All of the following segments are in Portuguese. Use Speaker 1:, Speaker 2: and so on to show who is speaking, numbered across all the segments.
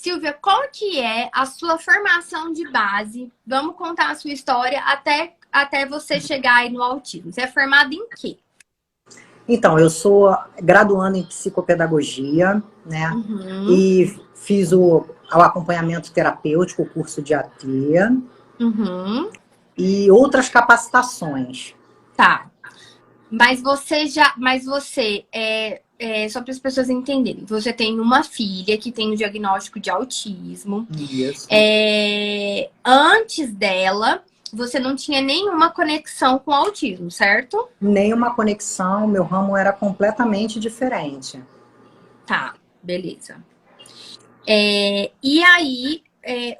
Speaker 1: Silvia, qual que é a sua formação de base? Vamos contar a sua história até você chegar aí no autismo. Você é formada em quê?
Speaker 2: Então, eu sou graduanda em psicopedagogia, né?
Speaker 1: Uhum,
Speaker 2: E fiz o acompanhamento terapêutico, o curso de AT
Speaker 1: uhum,
Speaker 2: e outras capacitações.
Speaker 1: tá. Mas você só para as pessoas entenderem, você tem uma filha que tem o diagnóstico de autismo.
Speaker 2: Isso.
Speaker 1: Antes dela, você não tinha nenhuma conexão com o autismo, certo?
Speaker 2: Nenhuma conexão, meu ramo era completamente diferente.
Speaker 1: Tá, beleza. E aí,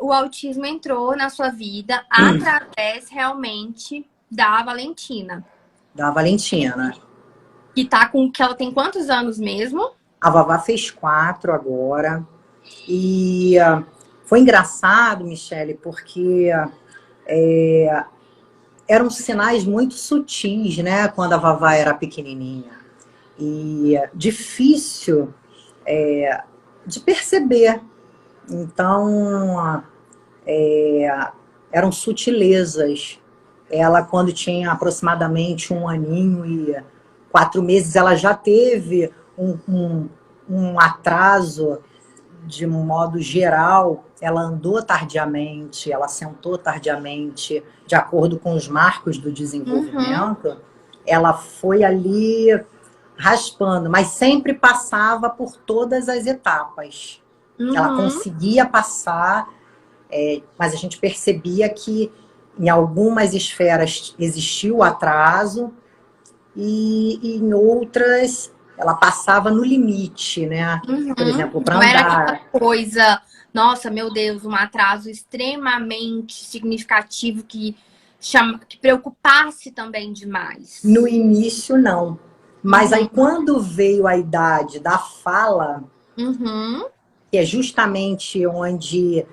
Speaker 1: o autismo entrou na sua vida através realmente da Valentina.
Speaker 2: Da Valentina.
Speaker 1: Que ela tem quantos anos mesmo?
Speaker 2: A Vavá fez 4 agora. E foi engraçado, Michele, porque eram sinais muito sutis, né? Quando a Vavá era pequenininha. E difícil de perceber. Então, eram sutilezas. Ela, quando tinha aproximadamente 1 aninho e 4 meses, ela já teve um atraso de um modo geral. Ela andou tardiamente, ela sentou tardiamente, de acordo com os marcos do
Speaker 1: Uhum,
Speaker 2: desenvolvimento. Ela foi ali raspando, mas sempre passava por todas as etapas. Ela
Speaker 1: uhum,
Speaker 2: conseguia passar, mas a gente percebia que em algumas esferas existiu atraso e em outras ela passava no limite, né? Por
Speaker 1: uhum.
Speaker 2: exemplo, para
Speaker 1: Não era aquela
Speaker 2: andar.
Speaker 1: coisa, nossa, meu Deus, um atraso extremamente significativo que preocupasse também
Speaker 2: No
Speaker 1: demais.
Speaker 2: início, não. Mas aí,
Speaker 1: Uhum,
Speaker 2: quando veio a idade da fala,
Speaker 1: uhum,
Speaker 2: que é justamente onde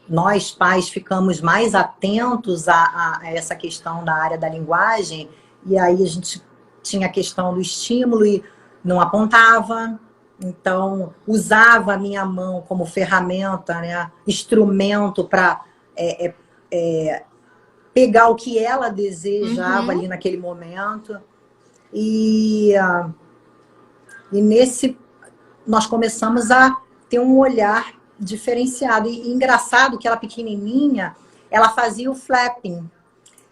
Speaker 2: nós, pais, ficamos mais atentos a essa questão da área da linguagem, e aí a gente tinha a questão do estímulo e não apontava, então usava a minha mão como ferramenta, né, instrumento para pegar o que ela desejava
Speaker 1: uhum.
Speaker 2: ali naquele momento. E, e nesse nós começamos a ter um olhar diferenciado. E engraçado que ela pequenininha, ela fazia o flapping.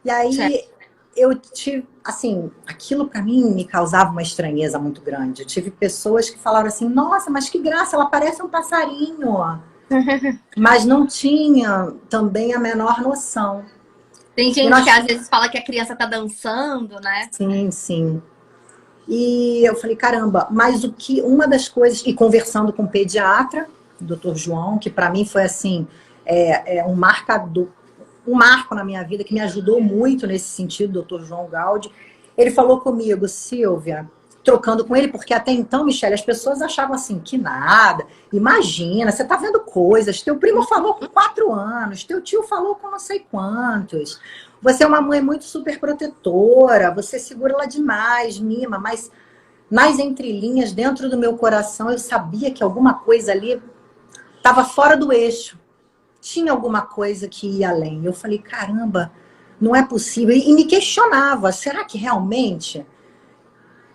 Speaker 2: E
Speaker 1: Certo.
Speaker 2: aí eu tive, assim, aquilo para mim me causava uma estranheza muito grande. Eu tive pessoas que falaram assim: nossa, mas que graça, ela parece um passarinho. Mas não tinha também a menor noção.
Speaker 1: Tem
Speaker 2: E
Speaker 1: gente que
Speaker 2: nós,
Speaker 1: às vezes fala que a criança tá dançando, né?
Speaker 2: sim, sim. E eu falei, caramba, mas o que, uma das coisas, e conversando com o pediatra, o doutor João, que para mim foi assim, um marcador, um marco na minha vida, que me ajudou muito nesse sentido, doutor João Gaudi, ele falou comigo: Silvia, trocando com ele, porque até então, Michele, as pessoas achavam assim, que nada, imagina, você tá vendo coisas, teu primo falou com 4 anos, teu tio falou com não sei quantos, você é uma mãe muito super protetora, você segura ela demais, mima, mas nas entrelinhas, dentro do meu coração, eu sabia que alguma coisa ali estava fora do eixo. Tinha alguma coisa que ia além. Eu falei, caramba, não é possível. E me questionava, será que realmente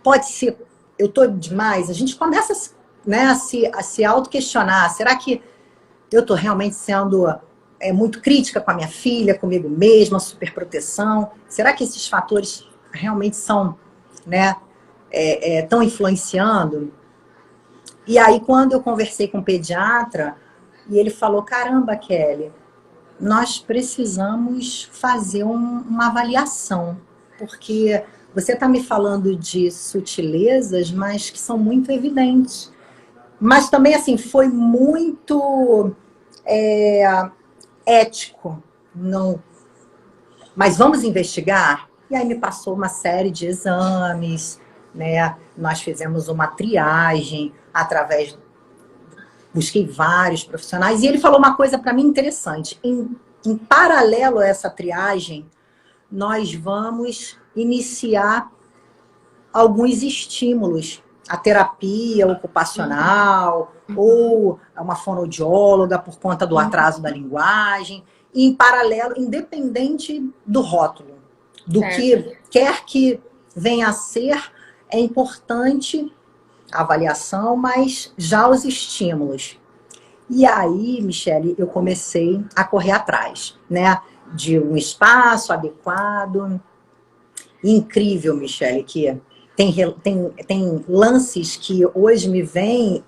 Speaker 2: pode ser, eu estou demais? A gente começa, né, a se auto-questionar. Será que eu estou realmente sendo muito crítica com a minha filha, comigo mesma, superproteção? Será que esses fatores realmente são, né, estão influenciando? E aí, quando eu conversei com o pediatra, e ele falou, caramba, Kelly, nós precisamos fazer uma avaliação, porque você está me falando de sutilezas, mas que são muito evidentes. Mas também, assim, foi muito é, ético. Não, mas vamos investigar? E aí me passou uma série de exames, né? Nós fizemos uma triagem através, busquei vários profissionais, e ele falou uma coisa para mim interessante. Em paralelo a essa triagem, nós vamos iniciar alguns estímulos a terapia ocupacional, ou uma fonoaudióloga por conta do atraso da linguagem, e em paralelo, independente do rótulo, do que quer que venha a ser, é importante a avaliação, mas já os estímulos. E aí, Michele, eu comecei a correr atrás, né? De um espaço adequado. Incrível, Michele, que tem lances que hoje me vêm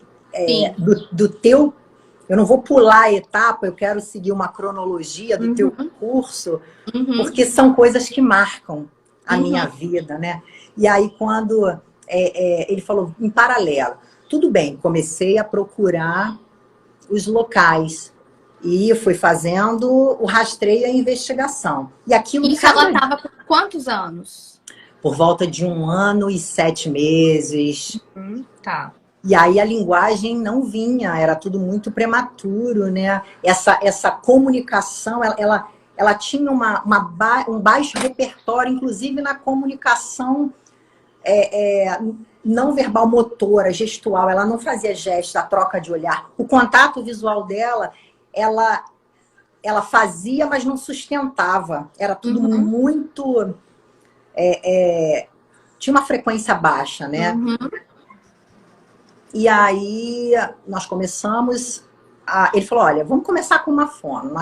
Speaker 2: do teu... Eu não vou pular a etapa, eu quero seguir uma cronologia do teu curso, porque são coisas que marcam a minha vida, né? E aí, quando ele falou, em paralelo, tudo bem, comecei a procurar os locais e fui fazendo o rastreio e a investigação. E aquilo...
Speaker 1: Isso ela estava por quantos anos?
Speaker 2: Por volta de 1 ano e 7 meses.
Speaker 1: Tá.
Speaker 2: E aí a linguagem não vinha, era tudo muito prematuro, né? Essa comunicação, ela tinha um baixo repertório, inclusive na comunicação não verbal motora, gestual. Ela não fazia gestos, a troca de olhar. O contato visual dela, ela fazia, mas não sustentava. Era tudo muito... tinha uma frequência baixa, né? E aí nós começamos ele falou, olha, vamos começar com uma fono.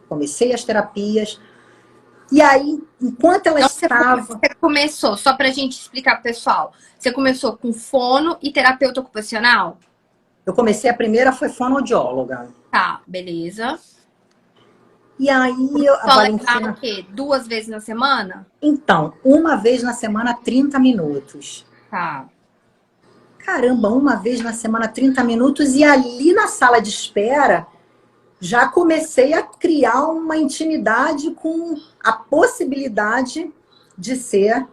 Speaker 2: Comecei as terapias. E aí, enquanto ela estava...
Speaker 1: Você começou, só pra gente explicar pro pessoal, você começou com fono e terapeuta ocupacional?
Speaker 2: Eu comecei, a primeira foi fonoaudióloga.
Speaker 1: Tá, beleza.
Speaker 2: E aí, a Valentina...
Speaker 1: o quê? 2 vezes na semana?
Speaker 2: Então, 1 vez na semana, 30 minutos.
Speaker 1: Tá.
Speaker 2: Caramba, 1 vez na semana, 30 minutos. E ali na sala de espera, já comecei a criar uma intimidade com a possibilidade de ser,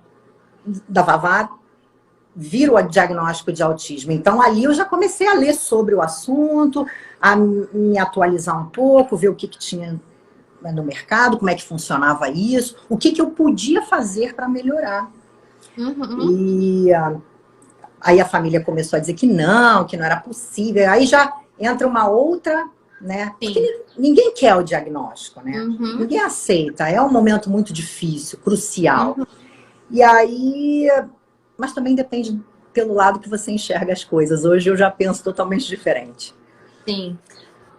Speaker 2: da Vavá, vir o diagnóstico de autismo. Então, ali eu já comecei a ler sobre o assunto, a me atualizar um pouco, ver o que tinha no mercado, como é que funcionava isso, o que eu podia fazer para melhorar. E aí a família começou a dizer que não era possível. Aí já entra uma outra, né? Porque ninguém quer o diagnóstico, né? Ninguém aceita. É um momento muito difícil, crucial. E aí... Mas também depende pelo lado que você enxerga as coisas. Hoje eu já penso totalmente diferente.
Speaker 1: Sim.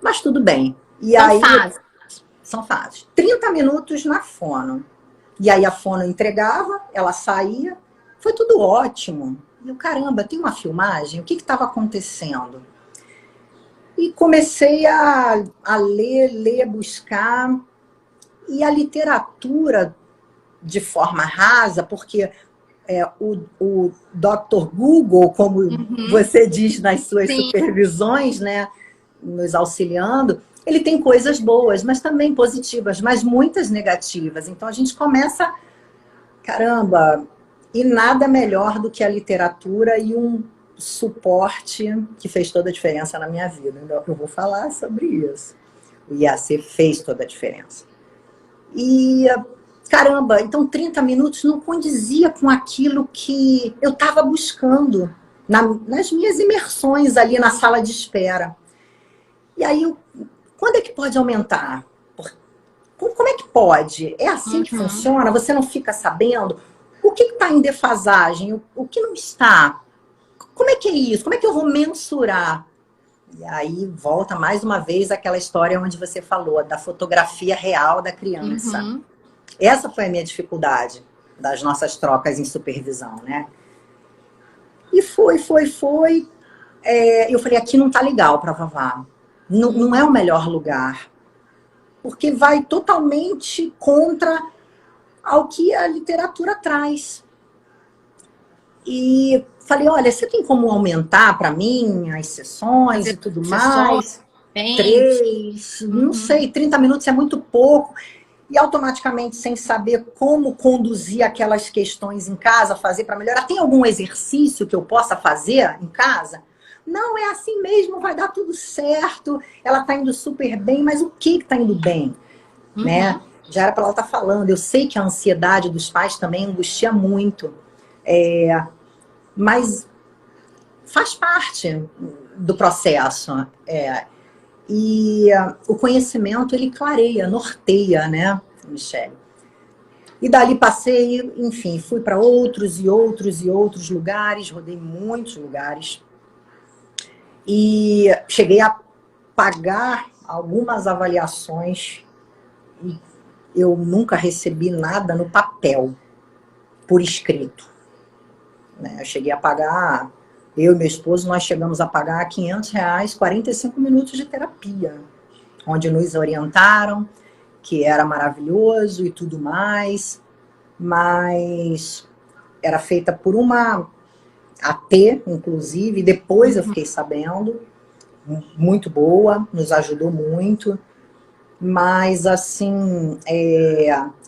Speaker 2: Mas tudo bem. E
Speaker 1: São
Speaker 2: aí,
Speaker 1: fases.
Speaker 2: São fases. 30 minutos na fono. E aí a fono entregava, ela saía. Foi tudo ótimo. E eu, caramba, tem uma filmagem? O que estava acontecendo? E comecei a ler, buscar. E a literatura, de forma rasa, porque o Dr. Google, como você diz nas suas supervisões, né, nos auxiliando, ele tem coisas boas, mas também positivas, mas muitas negativas. Então a gente começa, caramba, e nada melhor do que a literatura e um suporte que fez toda a diferença na minha vida. Eu vou falar sobre isso. O IAC fez toda a diferença. E, caramba, então 30 minutos não condizia com aquilo que eu estava buscando nas minhas imersões ali na sala de espera. E aí, quando é que pode aumentar? Como é que pode? É assim que funciona? Você não fica sabendo? O que está em defasagem? O que não está? Como é que é isso? Como é que eu vou mensurar? E aí volta mais uma vez aquela história onde você falou da fotografia real da criança. Essa foi a minha dificuldade das nossas trocas em supervisão, né? E foi. Eu falei, aqui não tá legal para Vavá. Não é o melhor lugar. Porque vai totalmente contra ao que a literatura traz. E falei, olha, você tem como aumentar para mim as sessões e tudo mais? 3, não sei, 30 minutos é muito pouco. E automaticamente, sem saber como conduzir aquelas questões em casa, fazer para melhorar. Tem algum exercício que eu possa fazer em casa? Não, é assim mesmo, vai dar tudo certo. Ela está indo super bem, mas o que está indo bem? Né? Já era para ela estar falando. Eu sei que a ansiedade dos pais também angustia muito. Mas faz parte do processo. E o conhecimento, ele clareia, norteia, né, Michele? E dali passei, enfim, fui para outros e outros e outros lugares, rodei muitos lugares. E cheguei a pagar algumas avaliações e eu nunca recebi nada no papel, por escrito. Né? Eu cheguei a pagar, eu e meu esposo, nós chegamos a pagar R$ 500, 45 minutos de terapia, onde nos orientaram, que era maravilhoso e tudo mais, mas era feita por uma AT, inclusive, depois eu fiquei sabendo, muito boa, nos ajudou muito, mas assim,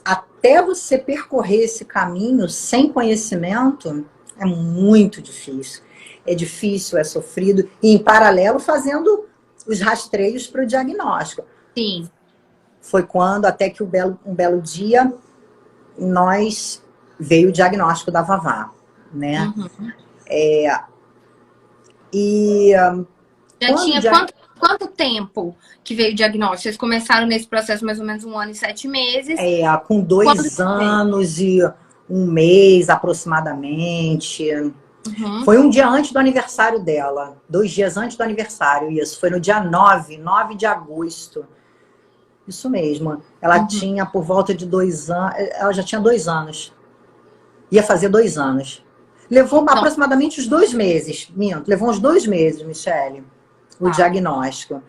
Speaker 2: até você percorrer esse caminho sem conhecimento, é muito difícil. É difícil, é sofrido, e em paralelo fazendo os rastreios para o diagnóstico.
Speaker 1: Sim.
Speaker 2: Foi quando, até que um belo dia, veio o diagnóstico da Vavá, né?
Speaker 1: Uhum. Já tinha quanto tempo que veio o diagnóstico? Vocês começaram nesse processo mais ou menos 1 ano e 7 meses.
Speaker 2: Com 2 anos e 1 mês aproximadamente.
Speaker 1: Uhum.
Speaker 2: Foi um dia antes do aniversário dela. 2 dias antes do aniversário, isso. Foi no dia 9 de agosto. Isso mesmo. Ela tinha por volta de 2 anos. Ela já tinha 2 anos. Ia fazer 2 anos. Levou aproximadamente uns 2 meses. Minto, levou uns 2 meses, Michele, o diagnóstico.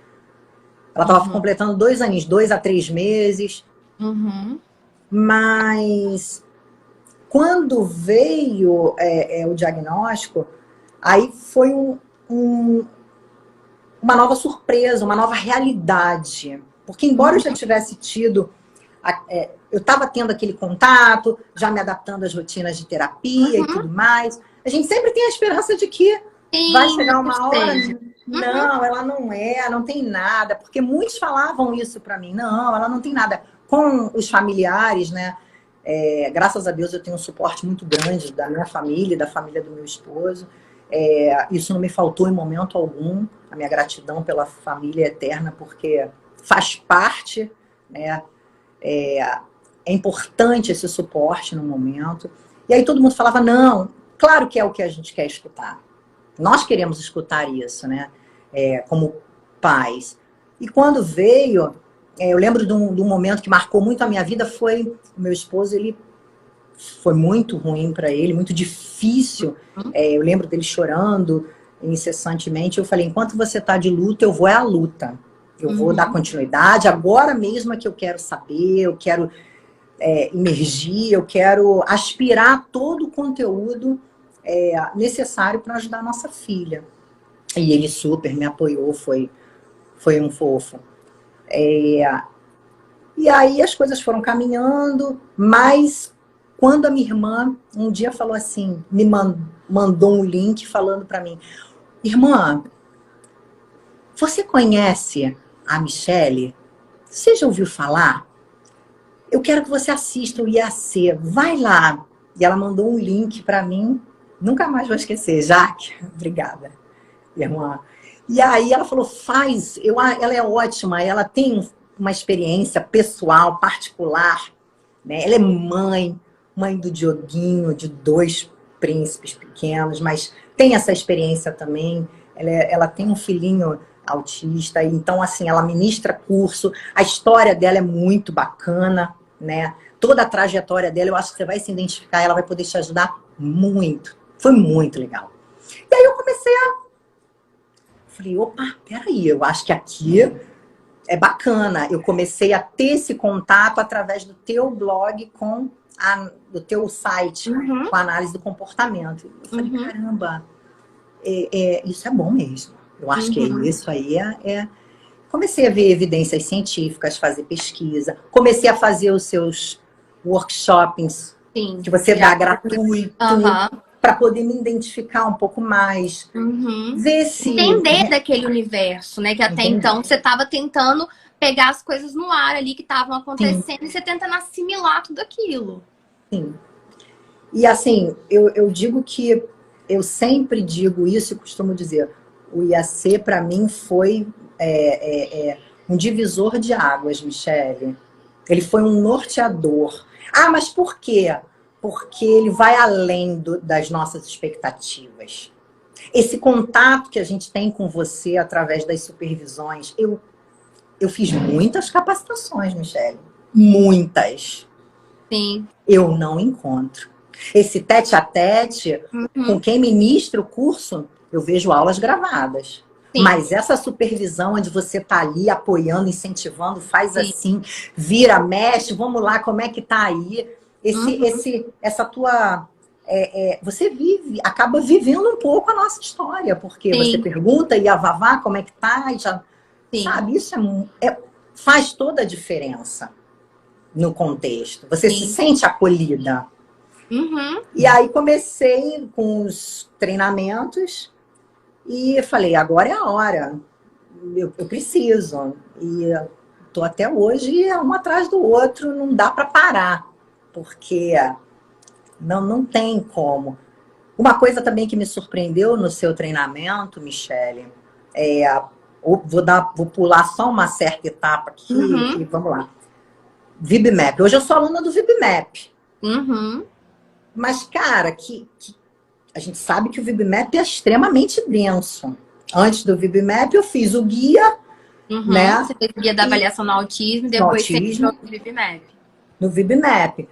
Speaker 2: Ela estava completando 2 aninhos, 2 a 3 meses. Mas quando veio o diagnóstico, aí foi uma nova surpresa, uma nova realidade. Porque embora eu já tivesse tido, eu estava tendo aquele contato, já me adaptando às rotinas de terapia e tudo mais, a gente sempre tem a esperança de que vai chegar uma hora... Não, ela não tem nada. Porque muitos falavam isso para mim. Não, ela não tem nada. Com os familiares, né? Graças a Deus eu tenho um suporte muito grande da minha família e da família do meu esposo. Isso não me faltou em momento algum. A minha gratidão pela família é eterna, porque faz parte, né? É importante esse suporte no momento. E aí todo mundo falava, não, claro que é o que a gente quer escutar. Nós queremos escutar isso, né? Como pais. E quando veio, eu lembro de um momento que marcou muito a minha vida, foi o meu esposo, ele foi muito ruim para ele, muito difícil. Eu lembro dele chorando incessantemente. Eu falei, enquanto você está de luta, eu vou à luta. Eu vou dar continuidade. Agora mesmo é que eu quero saber, eu quero imergir, eu quero aspirar todo o conteúdo necessário para ajudar a nossa filha. E ele super me apoiou, foi um fofo. E aí as coisas foram caminhando, mas quando a minha irmã um dia falou assim, me mandou um link falando para mim, irmã, você conhece a Michele? Você já ouviu falar? Eu quero que você assista o IAC, vai lá. E ela mandou um link para mim, nunca mais vou esquecer, Jaque, obrigada, irmã. E aí ela falou, ela é ótima, ela tem uma experiência pessoal, particular, né? Ela é mãe do Dioguinho, de 2 príncipes pequenos, mas tem essa experiência também. Ela tem um filhinho autista, então assim, ela ministra curso, a história dela é muito bacana, né? Toda a trajetória dela, eu acho que você vai se identificar, ela vai poder te ajudar muito. Foi muito legal. E aí eu falei, opa, peraí, eu acho que aqui é bacana. Eu comecei a ter esse contato através do teu blog do teu site, com a análise do comportamento. Eu falei, caramba, isso é bom mesmo. Eu acho que isso aí Comecei a ver evidências científicas, fazer pesquisa. Comecei a fazer os seus workshops, que você dá gratuito, para poder me identificar um pouco mais. Ver se...
Speaker 1: Entender daquele universo, né? Que até então você estava tentando pegar as coisas no ar ali que estavam acontecendo e você tentando assimilar tudo aquilo.
Speaker 2: Sim. E assim, eu digo que eu sempre digo isso e costumo dizer, o IAC para mim foi um divisor de águas, Michele. Ele foi um norteador. Ah, mas por quê? Porque ele vai além das nossas expectativas. Esse contato que a gente tem com você através das supervisões, eu fiz muitas capacitações, Michele. Muitas.
Speaker 1: Sim.
Speaker 2: Eu não encontro. Esse tete-a-tete, com quem ministra o curso, eu vejo aulas gravadas. Sim. Mas essa supervisão onde você tá ali apoiando, incentivando, faz Sim. assim, vira, mexe, vamos lá, como é que tá aí? Essa tua... você acaba vivendo um pouco a nossa história, porque Sim. você pergunta e a Vavá, como é que tá? E já, sabe, isso faz toda a diferença no contexto. Você Sim. se sente acolhida. E aí comecei com os treinamentos e falei, agora é a hora. Eu preciso. E tô até hoje um atrás do outro, não dá para parar, porque não tem como. Uma coisa também que me surpreendeu no seu treinamento, Michele, vou pular só uma certa etapa aqui e vamos lá. VibMap. Hoje eu sou aluna do VibMap. Mas, cara, a gente sabe que o VibMap é extremamente denso. Antes do VibMap, eu fiz o guia, né?
Speaker 1: Você fez o guia da avaliação no autismo, depois você entrou no VibMap.
Speaker 2: No VibMap.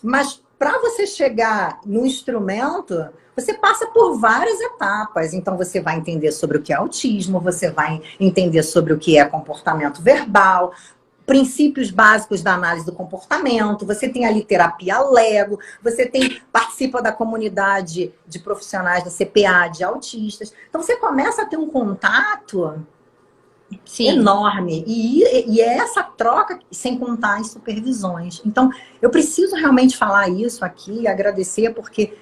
Speaker 2: Mas para você chegar no instrumento, você passa por várias etapas. Então, você vai entender sobre o que é autismo, você vai entender sobre o que é comportamento verbal, princípios básicos da análise do comportamento, você tem ali terapia Lego, você participa da comunidade de profissionais da CPA, de autistas. Então, você começa a ter um contato Sim. enorme. E é essa troca, sem contar as supervisões. Então, eu preciso realmente falar isso aqui e agradecer, porque,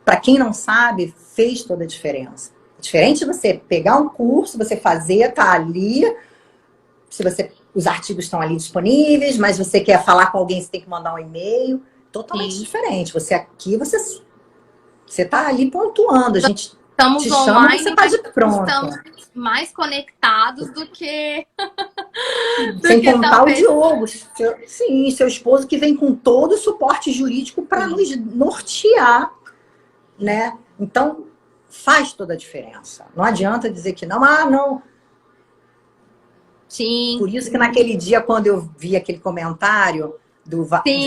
Speaker 2: para quem não sabe, fez toda a diferença. É diferente de você pegar um curso, você fazer, tá ali... os artigos estão ali disponíveis, mas você quer falar com alguém, você tem que mandar um e-mail. Totalmente Sim. diferente. Você aqui, você tá ali pontuando. A gente
Speaker 1: estamos
Speaker 2: te
Speaker 1: online,
Speaker 2: chama, você tá de pronto.
Speaker 1: Estamos mais conectados do que...
Speaker 2: Sem contar o Diogo. Seu esposo que vem com todo o suporte jurídico para nos nortear, né? Então, faz toda a diferença. Não adianta dizer que não. Não...
Speaker 1: Sim.
Speaker 2: Por isso que naquele dia, quando eu vi aquele comentário de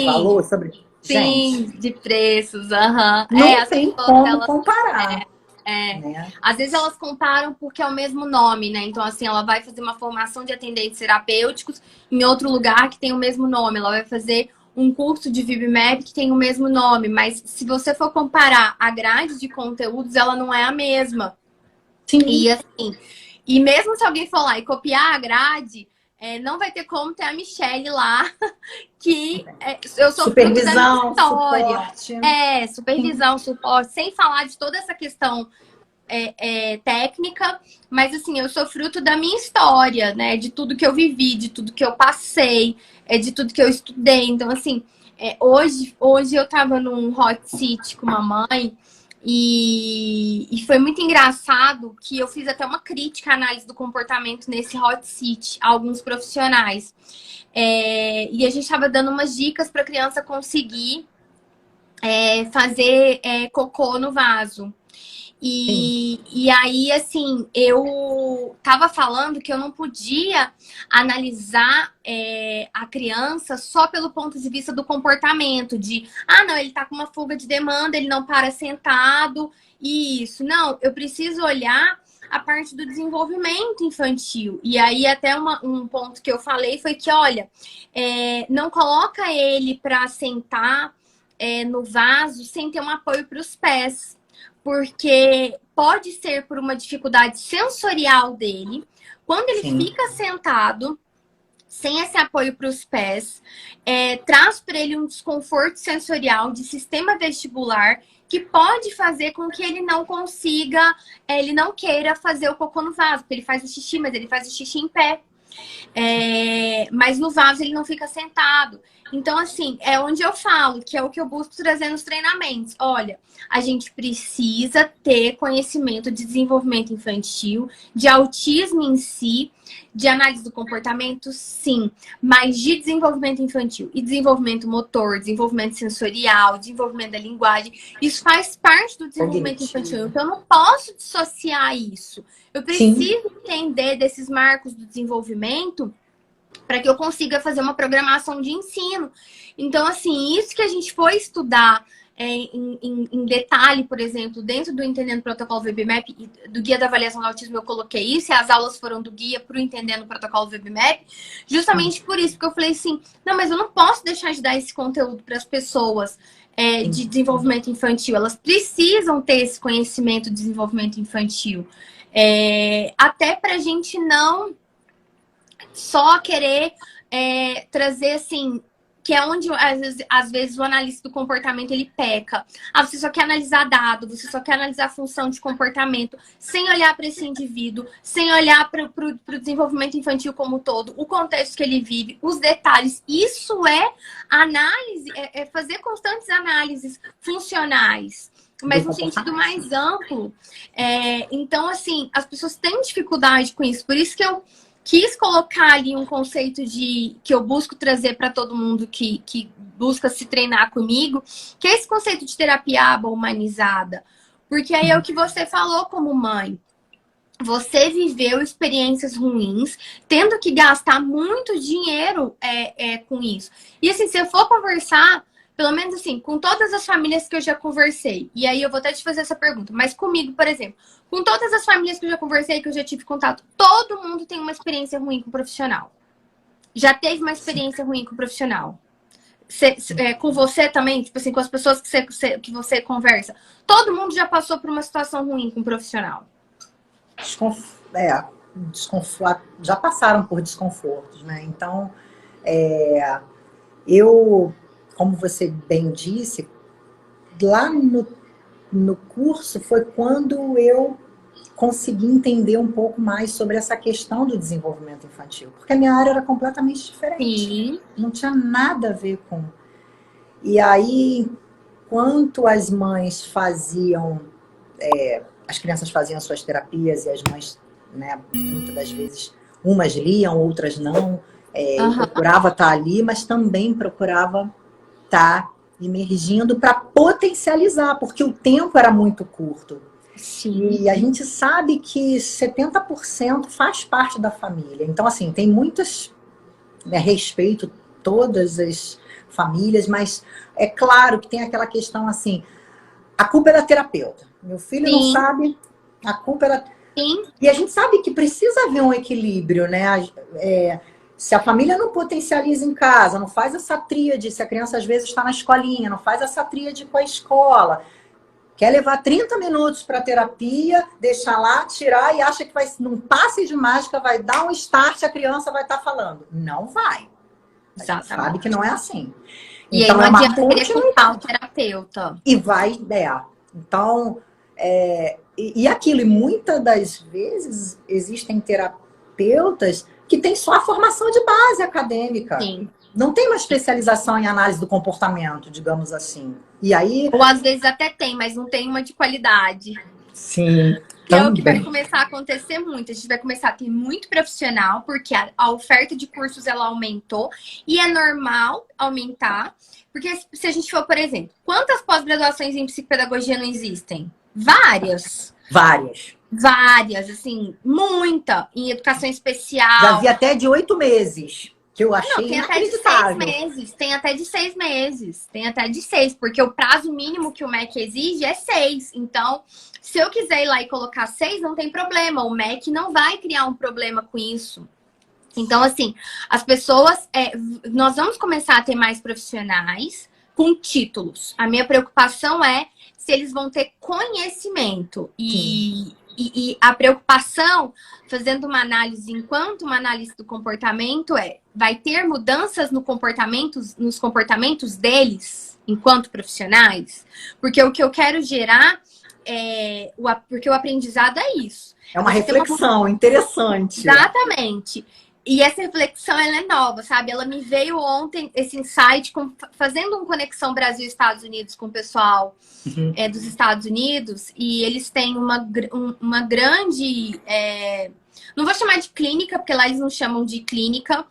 Speaker 2: valor sobre...
Speaker 1: Sim,
Speaker 2: gente,
Speaker 1: de preços, Não
Speaker 2: tem como comparar.
Speaker 1: Né? Às vezes elas comparam porque é o mesmo nome, né? Então, assim, ela vai fazer uma formação de atendentes terapêuticos em outro lugar que tem o mesmo nome. Ela vai fazer um curso de VibMap que tem o mesmo nome. Mas se você for comparar a grade de conteúdos, ela não é a mesma.
Speaker 2: Sim.
Speaker 1: E assim... E mesmo se alguém for lá e copiar a grade, não vai ter como ter a Michele lá, que eu sou fruto da minha história.
Speaker 2: Suporte.
Speaker 1: Supervisão, suporte, sem falar de toda essa questão técnica, mas assim, eu sou fruto da minha história, né? De tudo que eu vivi, de tudo que eu passei, de tudo que eu estudei. Então, assim, hoje eu tava num hot seat com uma mãe. E foi muito engraçado que eu fiz até uma crítica à análise do comportamento nesse hot seat a alguns profissionais. E a gente estava dando umas dicas para a criança conseguir fazer cocô no vaso. E aí, assim, eu tava falando que eu não podia analisar a criança só pelo ponto de vista do comportamento, não, ele tá com uma fuga de demanda, ele não para sentado, e isso. Não, eu preciso olhar a parte do desenvolvimento infantil. E aí, até um ponto que eu falei foi que, olha, não coloca ele para sentar no vaso sem ter um apoio para os pés. Porque pode ser por uma dificuldade sensorial dele. Quando ele
Speaker 2: Sim.
Speaker 1: fica sentado, sem esse apoio para os pés, traz para ele um desconforto sensorial de sistema vestibular que pode fazer com que ele não consiga, ele não queira fazer o cocô no vaso, porque ele faz o xixi, mas ele faz o xixi em pé. Mas no vaso ele não fica sentado. Então, assim, é onde eu falo, que é o que eu busco trazer nos treinamentos. Olha, a gente precisa ter conhecimento de desenvolvimento infantil, de autismo em si, de análise do comportamento, sim, mas de desenvolvimento infantil e desenvolvimento motor, desenvolvimento sensorial, desenvolvimento da linguagem, isso faz parte do desenvolvimento infantil. Então, eu não posso dissociar isso. Eu preciso entender desses marcos do desenvolvimento para que eu consiga fazer uma programação de ensino. Então, assim, isso que a gente foi estudar em detalhe, por exemplo, dentro do Entendendo o Protocolo VB-MAP, do Guia da Avaliação do Autismo, eu coloquei isso, e as aulas foram do guia para o Entendendo o Protocolo VB-MAP, justamente por isso, porque eu falei assim, não, mas eu não posso deixar de dar esse conteúdo para as pessoas de desenvolvimento infantil, elas precisam ter esse conhecimento de desenvolvimento infantil, até para a gente não só querer trazer assim, que é onde às vezes o analista do comportamento ele peca. Você só quer analisar dado, você só quer analisar a função de comportamento, sem olhar para esse indivíduo, sem olhar para o desenvolvimento infantil como um todo, o contexto que ele vive, os detalhes. Isso é análise, é fazer constantes análises funcionais, mas no sentido mais amplo. Então, assim, as pessoas têm dificuldade com isso. Por isso que eu quis colocar ali um conceito que eu busco trazer para todo mundo que busca se treinar comigo, que é esse conceito de terapia aba humanizada. Porque aí é o que você falou como mãe. Você viveu experiências ruins, tendo que gastar muito dinheiro com isso. E assim, se eu for conversar, pelo menos assim, com todas as famílias que eu já conversei, e aí eu vou até te fazer essa pergunta, mas comigo, por exemplo, com todas as famílias que eu já conversei, que eu já tive contato, todo mundo tem uma experiência ruim com o profissional. Já teve uma experiência ruim com o profissional. Com você também, tipo assim, com as pessoas que você conversa, todo mundo já passou por uma situação ruim com o profissional.
Speaker 2: Já passaram por desconfortos, né? Então, eu, como você bem disse, lá no curso foi quando eu consegui entender um pouco mais sobre essa questão do desenvolvimento infantil, porque a minha área era completamente diferente.
Speaker 1: Sim.
Speaker 2: Não tinha nada a ver com... E aí, enquanto as mães faziam... as crianças faziam suas terapias e as mães, né, muitas das vezes, umas liam, outras não. Eu procurava estar ali, mas também procurava estar emergindo para potencializar, porque o tempo era muito curto.
Speaker 1: Sim.
Speaker 2: E a gente sabe que 70% faz parte da família. Então, assim, tem muitas... respeito todas as famílias, mas é claro que tem aquela questão assim, a culpa é da terapeuta. Meu filho não sabe, a culpa é da...
Speaker 1: Sim.
Speaker 2: E a gente sabe que precisa haver um equilíbrio, né? Se a família não potencializa em casa, não faz essa tríade, se a criança às vezes está na escolinha, não faz essa tríade com a escola, quer levar 30 minutos para terapia, deixar lá, tirar e acha que vai, num passe de mágica, vai dar um start e a criança vai estar falando. Não vai. A gente sabe que não é assim.
Speaker 1: E
Speaker 2: então,
Speaker 1: aí não adianta querer culpar o terapeuta.
Speaker 2: E vai, Então, e aquilo, e muitas das vezes existem terapeutas que têm só a formação de base acadêmica.
Speaker 1: Sim.
Speaker 2: Não tem uma especialização em análise do comportamento, digamos assim. E aí...
Speaker 1: Ou às vezes até tem, mas não tem uma de qualidade.
Speaker 2: Sim.
Speaker 1: Que é o que vai começar a acontecer muito. A gente vai começar a ter muito profissional, porque a oferta de cursos ela aumentou. E é normal aumentar. Porque se a gente for, por exemplo, quantas pós-graduações em psicopedagogia não existem? Várias. Várias, assim, muita. Em educação especial.
Speaker 2: Já vi até de 8 meses. Que eu achei
Speaker 1: tem até de 6 meses. Tem até de 6 meses. Tem até de 6. Porque o prazo mínimo que o MEC exige é 6. Então, se eu quiser ir lá e colocar 6, não tem problema. O MEC não vai criar um problema com isso. Então, assim, as pessoas... nós vamos começar a ter mais profissionais com títulos. A minha preocupação é se eles vão ter conhecimento. E a preocupação, fazendo uma análise enquanto uma análise do comportamento, vai ter mudanças nos comportamentos deles, enquanto profissionais? Porque o que eu quero gerar porque o aprendizado é isso.
Speaker 2: É uma reflexão interessante.
Speaker 1: Exatamente. E essa reflexão, ela é nova, sabe? Ela me veio ontem, esse insight, fazendo uma conexão Brasil e Estados Unidos com o pessoal dos Estados Unidos. E eles têm uma grande... não vou chamar de clínica, porque lá eles não chamam de clínica.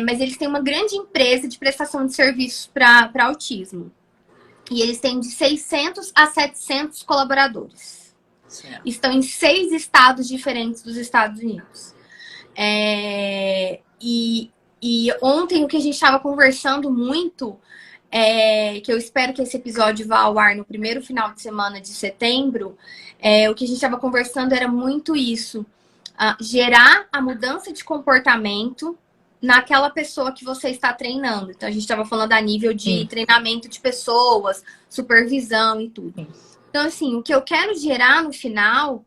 Speaker 1: Mas eles têm uma grande empresa de prestação de serviços para autismo. E eles têm de 600 a 700 colaboradores. Certo. Estão em 6 estados diferentes dos Estados Unidos. E ontem o que a gente estava conversando muito, que eu espero que esse episódio vá ao ar no primeiro final de semana de setembro, o que a gente estava conversando era muito isso. Gerar a mudança de comportamento naquela pessoa que você está treinando. Então, a gente estava falando a nível de treinamento de pessoas, supervisão e tudo. Então, assim, o que eu quero gerar no final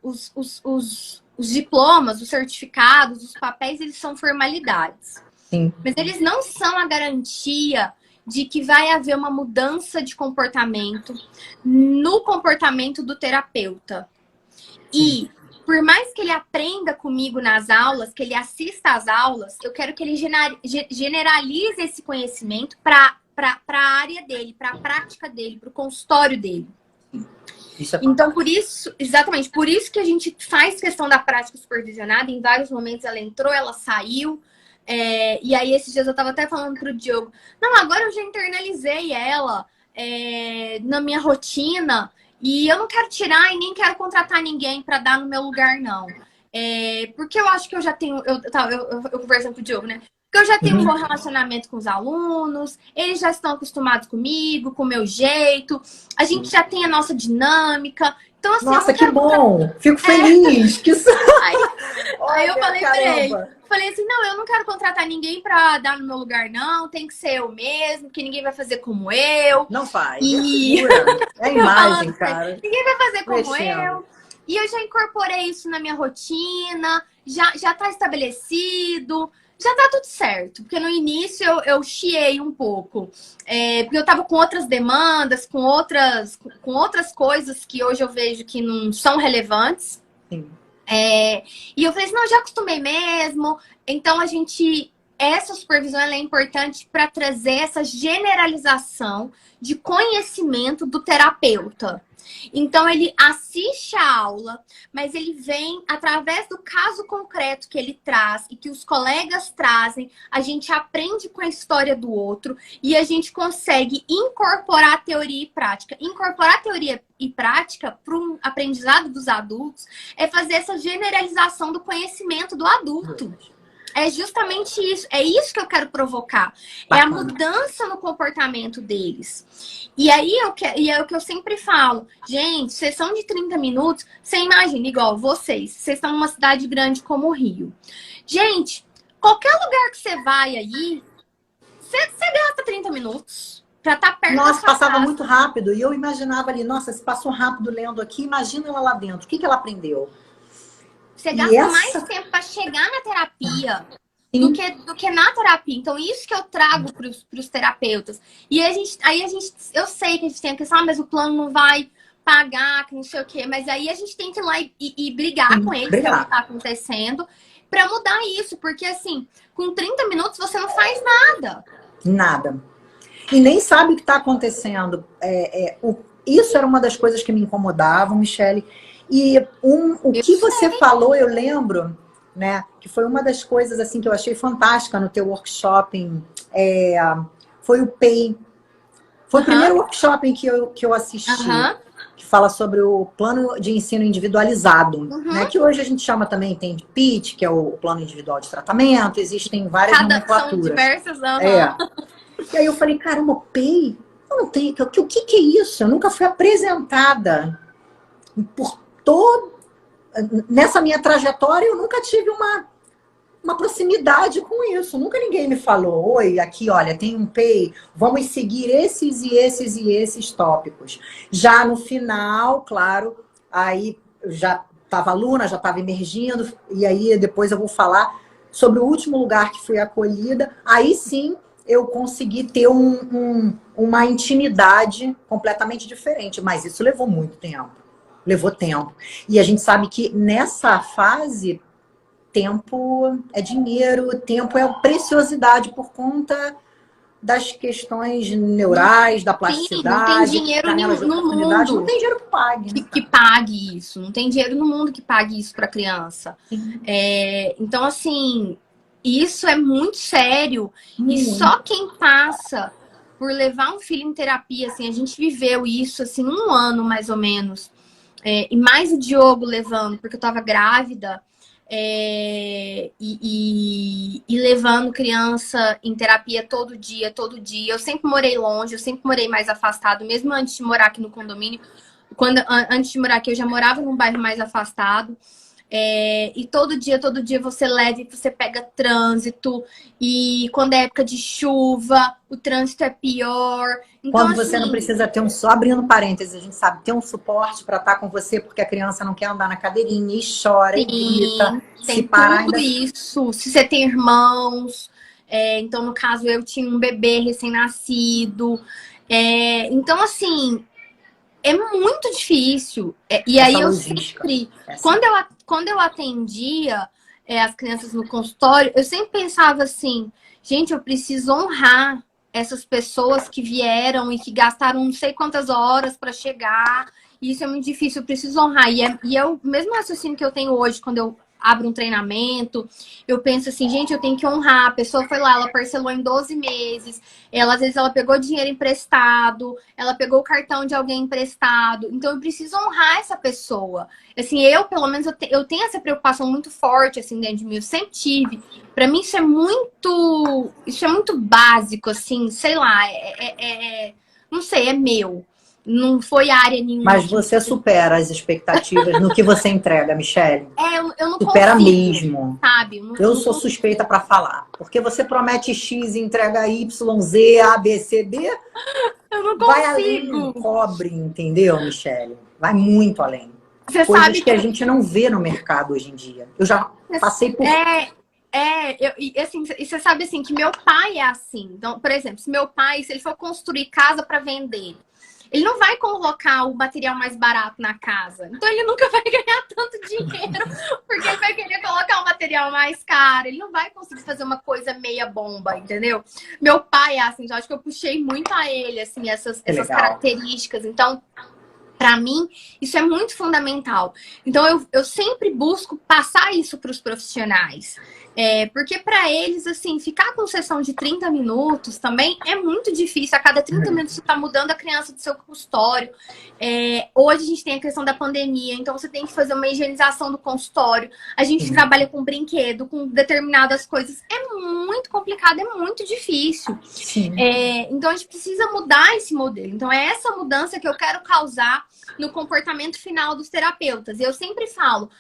Speaker 1: os diplomas, os certificados, os papéis, eles são formalidades. Sim. Mas eles não são a garantia de que vai haver uma mudança de comportamento no comportamento do terapeuta. E por mais que ele aprenda comigo nas aulas, que ele assista às aulas, eu quero que ele generalize esse conhecimento para a área dele, para a prática dele, para o consultório dele. Então, por isso, exatamente, por isso que a gente faz questão da prática supervisionada. Em vários momentos ela entrou, ela saiu. E aí, esses dias eu estava até falando pro Diogo, não, agora eu já internalizei ela na minha rotina. E eu não quero tirar e nem quero contratar ninguém para dar no meu lugar, não. Porque eu acho que eu já tenho... Eu conversando com o Diogo, né? Porque eu já tenho um bom relacionamento com os alunos, eles já estão acostumados comigo, com o meu jeito, a gente já tem a nossa dinâmica. Então, assim,
Speaker 2: nossa, que bom! Fico feliz! Que...
Speaker 1: Aí eu falei pra ele, falei assim, não, eu não quero contratar ninguém pra dar no meu lugar, não, tem que ser eu mesmo, que ninguém vai fazer como eu.
Speaker 2: Não faz, é a imagem, cara.
Speaker 1: Ninguém vai fazer como eu. E eu já incorporei isso na minha rotina, já tá estabelecido, já tá tudo certo. Porque no início eu chiei um pouco. Porque eu tava com outras demandas, com outras coisas que hoje eu vejo que não são relevantes. Sim. E eu falei assim, não, já acostumei mesmo. Então, essa supervisão ela é importante para trazer essa generalização de conhecimento do terapeuta. Então, ele assiste a aula, mas ele vem através do caso concreto que ele traz e que os colegas trazem, a gente aprende com a história do outro e a gente consegue incorporar teoria e prática. Incorporar teoria e prática para um aprendizado dos adultos é fazer essa generalização do conhecimento do adulto. É justamente isso. É isso que eu quero provocar. Bacana. É a mudança no comportamento deles. E aí é o que eu sempre falo. Gente, sessão de 30 minutos, você imagina, igual vocês estão numa cidade grande como o Rio. Gente, qualquer lugar que você vai aí, você gasta 30 minutos pra estar perto da sua
Speaker 2: passava
Speaker 1: casa.
Speaker 2: muito rápido. E eu imaginava ali, nossa, se passou rápido lendo aqui, imagina ela lá dentro. O que ela aprendeu?
Speaker 1: Você gasta mais tempo para chegar na terapia do que na terapia. Então, isso que eu trago para os terapeutas. E eu sei que a gente tem a questão, mas o plano não vai pagar, que não sei o quê. Mas aí a gente tem que ir lá e brigar com eles, que é o que está acontecendo, para mudar isso. Porque, assim, com 30 minutos você não faz nada.
Speaker 2: Nada. E nem sabe o que está acontecendo. Isso era uma das coisas que me incomodavam, Michele. E o que você falou, eu lembro, né, que foi uma das coisas assim que eu achei fantástica no teu workshop, foi o PEI. Foi o primeiro workshop que eu assisti, que fala sobre o plano de ensino individualizado, né, que hoje a gente chama também, tem PIT, que é o plano individual de tratamento, existem várias nomenclaturas.
Speaker 1: São diversas,
Speaker 2: E aí eu falei, caramba, o PEI? Eu não tenho, o que é isso? Eu nunca fui apresentada nessa minha trajetória, eu nunca tive uma proximidade com isso. Nunca ninguém me falou, oi, aqui, olha, tem um PEI, vamos seguir esses e esses e esses tópicos. Já no final, claro, aí eu já estava aluna, já estava emergindo, e aí depois eu vou falar sobre o último lugar que fui acolhida. Aí sim, eu consegui ter uma intimidade completamente diferente, mas isso levou muito tempo. Levou tempo. E a gente sabe que nessa fase, tempo é dinheiro, tempo é preciosidade por conta das questões neurais, da
Speaker 1: Sim, não tem
Speaker 2: plasticidade,
Speaker 1: dinheiro
Speaker 2: janelas de
Speaker 1: no
Speaker 2: oportunidade. Não
Speaker 1: mundo
Speaker 2: tem dinheiro que pague, né,
Speaker 1: que pague isso. Não tem dinheiro no mundo que pague isso para criança. Então, assim, isso é muito sério. E só quem passa por levar um filho em terapia, assim, a gente viveu isso, assim, 1 ano mais ou menos. E mais o Diogo levando, porque eu tava grávida. E levando criança em terapia todo dia, todo dia. Eu sempre morei longe, eu sempre morei mais afastado, mesmo antes de morar aqui no condomínio. Antes de morar aqui, eu já morava num bairro mais afastado. E todo dia você leva e você pega trânsito. E quando é época de chuva, o trânsito é pior. Então,
Speaker 2: quando você
Speaker 1: assim,
Speaker 2: não precisa ter só abrindo parênteses, a gente sabe, ter um suporte para estar com você, porque a criança não quer andar na cadeirinha e chora e grita, se
Speaker 1: tem
Speaker 2: parar
Speaker 1: tudo
Speaker 2: ainda.
Speaker 1: isso. Se você tem irmãos, então no caso eu tinha um bebê recém-nascido. Então, assim, é muito difícil. E
Speaker 2: Essa
Speaker 1: aí eu
Speaker 2: logística.
Speaker 1: sempre, quando eu atendia as crianças no consultório, eu sempre pensava assim, gente, eu preciso honrar essas pessoas que vieram e que gastaram não sei quantas horas para chegar. E isso é muito difícil, eu preciso honrar. E é o mesmo raciocínio que eu tenho hoje quando eu abro um treinamento, eu penso assim, gente, eu tenho que honrar. A pessoa foi lá, ela parcelou em 12 meses, às vezes ela pegou dinheiro emprestado, ela pegou o cartão de alguém emprestado. Então eu preciso honrar essa pessoa. Assim, pelo menos, eu tenho essa preocupação muito forte, assim, dentro de mim. Eu sempre tive. Pra mim, isso é muito básico, assim, sei lá, não sei, é meu. Não foi área nenhuma.
Speaker 2: Mas você supera as expectativas no que você entrega, Michele.
Speaker 1: Eu não
Speaker 2: supera
Speaker 1: consigo,
Speaker 2: mesmo.
Speaker 1: sabe?
Speaker 2: Eu sou suspeita para falar. Porque você promete X e entrega Y, Z, A, B, C, D.
Speaker 1: Eu não
Speaker 2: vai além,
Speaker 1: consigo.
Speaker 2: cobre, entendeu, Michele? Vai muito além.
Speaker 1: Você
Speaker 2: Coisas
Speaker 1: sabe
Speaker 2: que a gente não vê no mercado hoje em dia. Eu já passei por...
Speaker 1: e você sabe assim que meu pai é assim. Então, por exemplo, se ele for construir casa para vender, ele não vai colocar o material mais barato na casa. Então ele nunca vai ganhar tanto dinheiro, porque ele vai querer colocar o material mais caro. Ele não vai conseguir fazer uma coisa meia bomba, entendeu? Meu pai é assim, eu acho que eu puxei muito a ele, assim, essas características. Então, para mim, isso é muito fundamental. Então, eu sempre busco passar isso para os profissionais. Porque para eles, assim, ficar com sessão de 30 minutos também é muito difícil. A cada 30 minutos você está mudando a criança do seu consultório. Hoje a gente tem a questão da pandemia, então você tem que fazer uma higienização do consultório. A gente trabalha com brinquedo, com determinadas coisas. É muito complicado, é muito difícil. Então a gente precisa mudar esse modelo. Então é essa mudança que eu quero causar no comportamento final dos terapeutas. Eu sempre falo,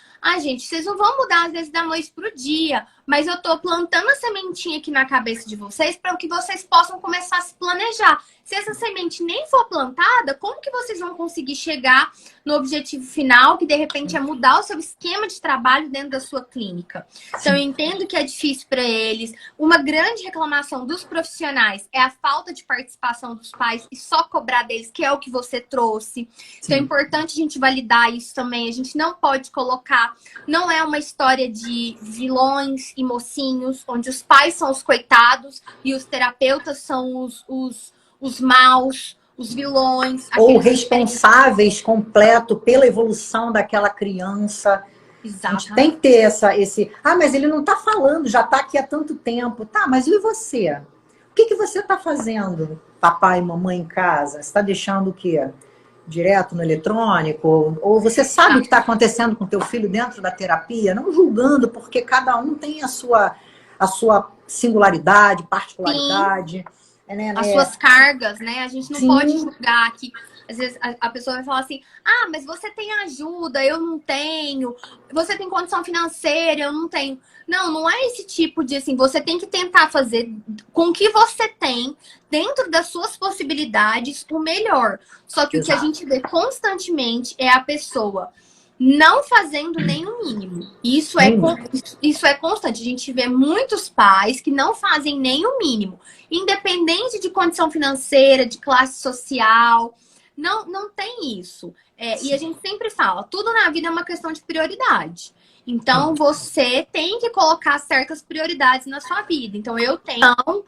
Speaker 1: gente, vocês não vão mudar às vezes da noite pro dia, mas eu tô plantando a sementinha aqui na cabeça de vocês para que vocês possam começar a se planejar. Se essa semente nem for plantada, como que vocês vão conseguir chegar no objetivo final, que de repente é mudar o seu esquema de trabalho dentro da sua clínica? Então eu entendo que é difícil para eles. Uma grande reclamação dos profissionais é a falta de participação dos pais e só cobrar deles, que é o que você trouxe. Então é importante a gente validar isso também. A gente não pode colocar, não é uma história de vilões e mocinhos, onde os pais são os coitados e os terapeutas são os maus, os vilões.
Speaker 2: Ou responsáveis completo pela evolução daquela criança. Exato. A gente tem que ter esse... mas ele não está falando, já está aqui há tanto tempo. Tá, mas e você? O que você está fazendo, papai e mamãe em casa? Você está deixando o quê? Direto no eletrônico? Ou você sabe o que está acontecendo com o teu filho dentro da terapia? Não julgando, porque cada um tem a sua singularidade, particularidade.
Speaker 1: Sim. As suas cargas, né? A gente não pode julgar que às vezes a pessoa vai falar assim, mas você tem ajuda, eu não tenho. Você tem condição financeira, eu não tenho. Não é esse tipo de assim, você tem que tentar fazer com o que você tem, dentro das suas possibilidades, o melhor. Só que o que a gente vê constantemente é a pessoa não fazendo nem o mínimo. Isso é constante. A gente vê muitos pais que não fazem nem o mínimo. Independente de condição financeira, de classe social. Não tem isso. E a gente sempre fala, tudo na vida é uma questão de prioridade. Então, você tem que colocar certas prioridades na sua vida. Então, eu tenho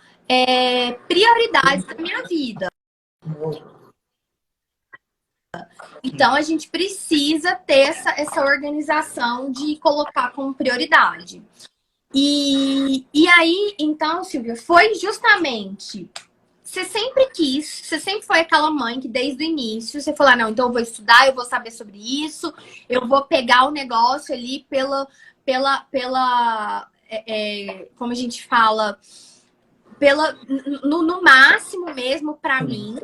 Speaker 1: prioridades na minha vida. Então, a gente precisa ter essa organização de colocar como prioridade. E aí, então, Silvia, foi justamente... Você sempre quis, você sempre foi aquela mãe que desde o início você falou, não, então eu vou estudar, eu vou saber sobre isso, eu vou pegar o negócio ali como a gente fala, no máximo mesmo para mim.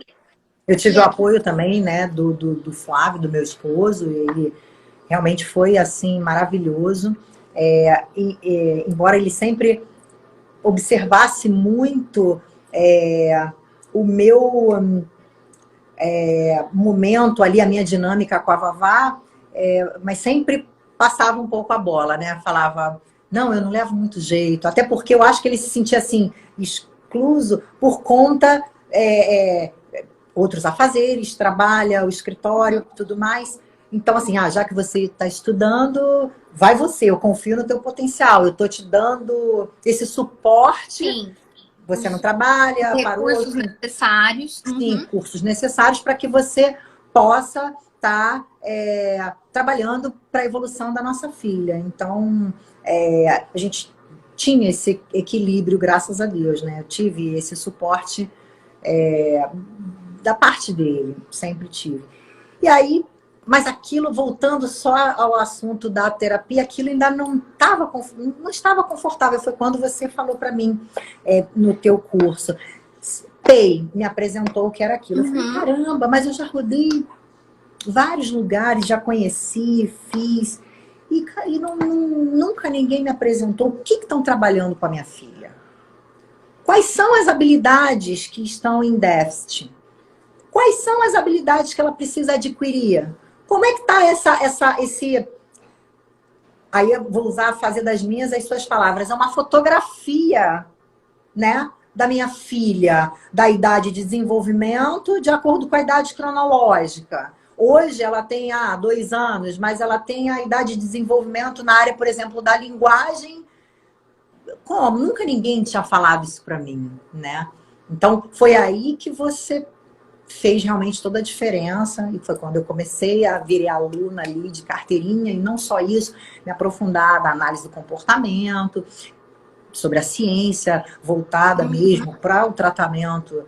Speaker 2: Eu tive o apoio também, né, do Flávio, do meu esposo, e ele realmente foi, assim, maravilhoso. Embora ele sempre observasse muito o meu momento ali, a minha dinâmica com a Vavá, mas sempre passava um pouco a bola, né? Falava, não, eu não levo muito jeito. Até porque eu acho que ele se sentia, assim, excluso por conta... outros afazeres, trabalha, o escritório, tudo mais. Então, assim, já que você está estudando, vai você, eu confio no teu potencial, eu estou te dando esse suporte.
Speaker 1: Sim.
Speaker 2: Você não trabalha,
Speaker 1: recursos necessários.
Speaker 2: Sim, cursos necessários para que você possa estar trabalhando para a evolução da nossa filha. Então, a gente tinha esse equilíbrio, graças a Deus, né? Eu tive esse suporte da parte dele, sempre tive. E aí, mas aquilo, voltando só ao assunto da terapia, aquilo ainda não estava confortável. Foi quando você falou para mim, no teu curso, PEI, me apresentou o que era aquilo. Eu falei, caramba, mas eu já rodei vários lugares, já conheci, fiz, e nunca ninguém me apresentou o que estão trabalhando com a minha filha. Quais são as habilidades que estão em déficit? Quais são as habilidades que ela precisa adquirir? Como é que está esse... Aí eu vou fazer das minhas as suas palavras. É uma fotografia, né, da minha filha, da idade de desenvolvimento, de acordo com a idade cronológica. Hoje ela tem 2 anos, mas ela tem a idade de desenvolvimento na área, por exemplo, da linguagem. Como? Nunca ninguém tinha falado isso para mim, né? Então, foi aí que você fez realmente toda a diferença, e foi quando eu comecei a virar aluna ali de carteirinha, e não só isso, me aprofundar na análise do comportamento, sobre a ciência, voltada mesmo para o tratamento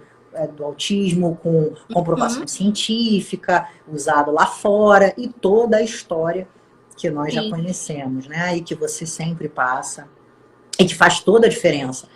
Speaker 2: do autismo, com comprovação científica, usado lá fora, e toda a história que nós já conhecemos, né? E que você sempre passa, e que faz toda a diferença.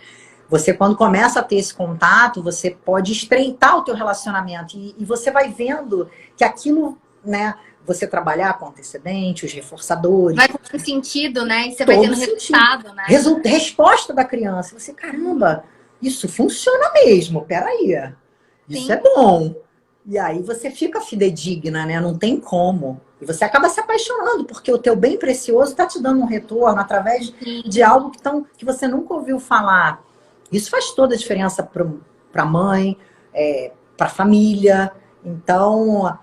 Speaker 2: Você, quando começa a ter esse contato, você pode estreitar o teu relacionamento. E você vai vendo que aquilo, né? Você trabalhar com antecedente, os reforçadores...
Speaker 1: Vai fazendo sentido, né? E você vai tendo resultado, né?
Speaker 2: Resposta da criança. Você, caramba, isso funciona mesmo. Peraí. Isso é bom. E aí você fica fidedigna, né? Não tem como. E você acaba se apaixonando, porque o teu bem precioso está te dando um retorno através de algo que você nunca ouviu falar. Isso faz toda a diferença para a mãe, para a família. Então,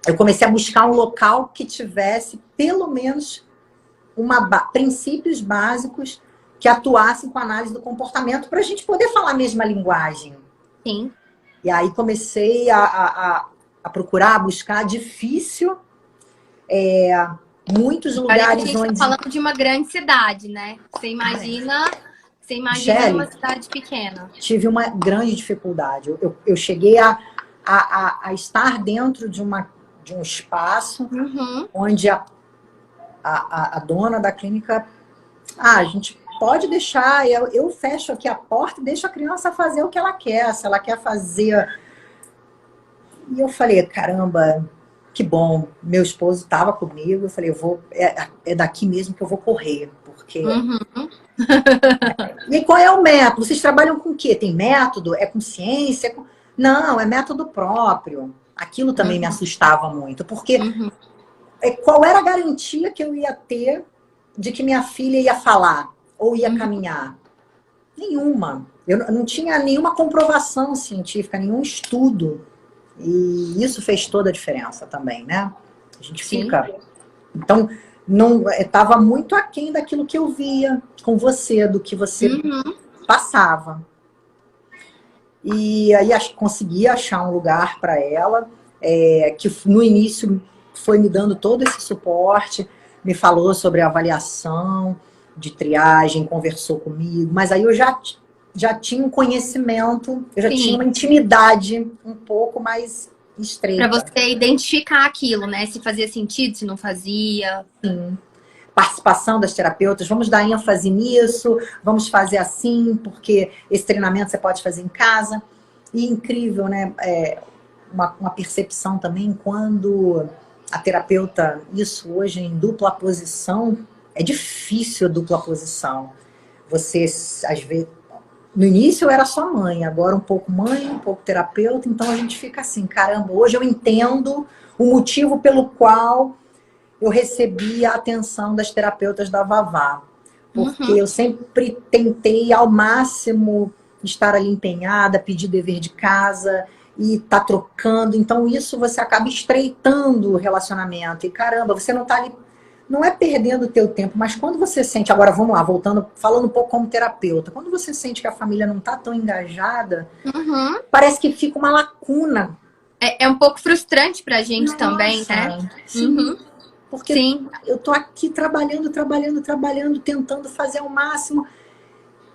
Speaker 2: eu comecei a buscar um local que tivesse, pelo menos, princípios básicos que atuassem com a análise do comportamento para a gente poder falar a mesma linguagem.
Speaker 1: Sim.
Speaker 2: E aí comecei a procurar, a buscar. Difícil. Muitos lugares
Speaker 1: a gente
Speaker 2: onde...
Speaker 1: está falando de uma grande cidade, né? Você imagina
Speaker 2: Michele,
Speaker 1: uma cidade pequena.
Speaker 2: Tive uma grande dificuldade. Eu cheguei a estar dentro de um espaço onde a dona da clínica... a gente pode deixar, eu fecho aqui a porta e deixo a criança fazer o que ela quer. Se ela quer fazer... E eu falei, caramba, que bom. Meu esposo estava comigo. Eu falei, é daqui mesmo que eu vou correr. Porque... E qual é o método? Vocês trabalham com o quê? Tem método? É com ciência? Não, é método próprio. Aquilo também me assustava muito. Porque qual era a garantia que eu ia ter de que minha filha ia falar ou ia caminhar? Nenhuma. Eu não tinha nenhuma comprovação científica, nenhum estudo. E isso fez toda a diferença também, né? A gente fica... Então, não estava muito aquém daquilo que eu via com você, do que você passava. E aí consegui achar um lugar para ela, que no início foi me dando todo esse suporte, me falou sobre a avaliação de triagem, conversou comigo, mas aí eu já tinha um conhecimento, eu já tinha uma intimidade um pouco mais estreita.
Speaker 1: Para você identificar aquilo, né? Se fazia sentido, se não fazia.
Speaker 2: Sim. Participação das terapeutas, vamos dar ênfase nisso, vamos fazer assim, porque esse treinamento você pode fazer em casa. E incrível, né? Uma percepção também quando a terapeuta, isso hoje em dupla posição, é difícil a dupla posição. Você, às vezes, no início eu era só mãe, agora um pouco mãe, um pouco terapeuta, então a gente fica assim, caramba, hoje eu entendo o motivo pelo qual eu recebi a atenção das terapeutas da Vavá. Porque eu sempre tentei ao máximo estar ali empenhada, pedir dever de casa e tá trocando. Então isso você acaba estreitando o relacionamento. E caramba, você não tá ali, não é perdendo o teu tempo, mas quando você sente, agora vamos lá, voltando, falando um pouco como terapeuta, quando você sente que a família não tá tão engajada, parece que fica uma lacuna.
Speaker 1: É um pouco frustrante pra gente também, né?
Speaker 2: Sim. Porque eu tô aqui trabalhando, tentando fazer ao máximo.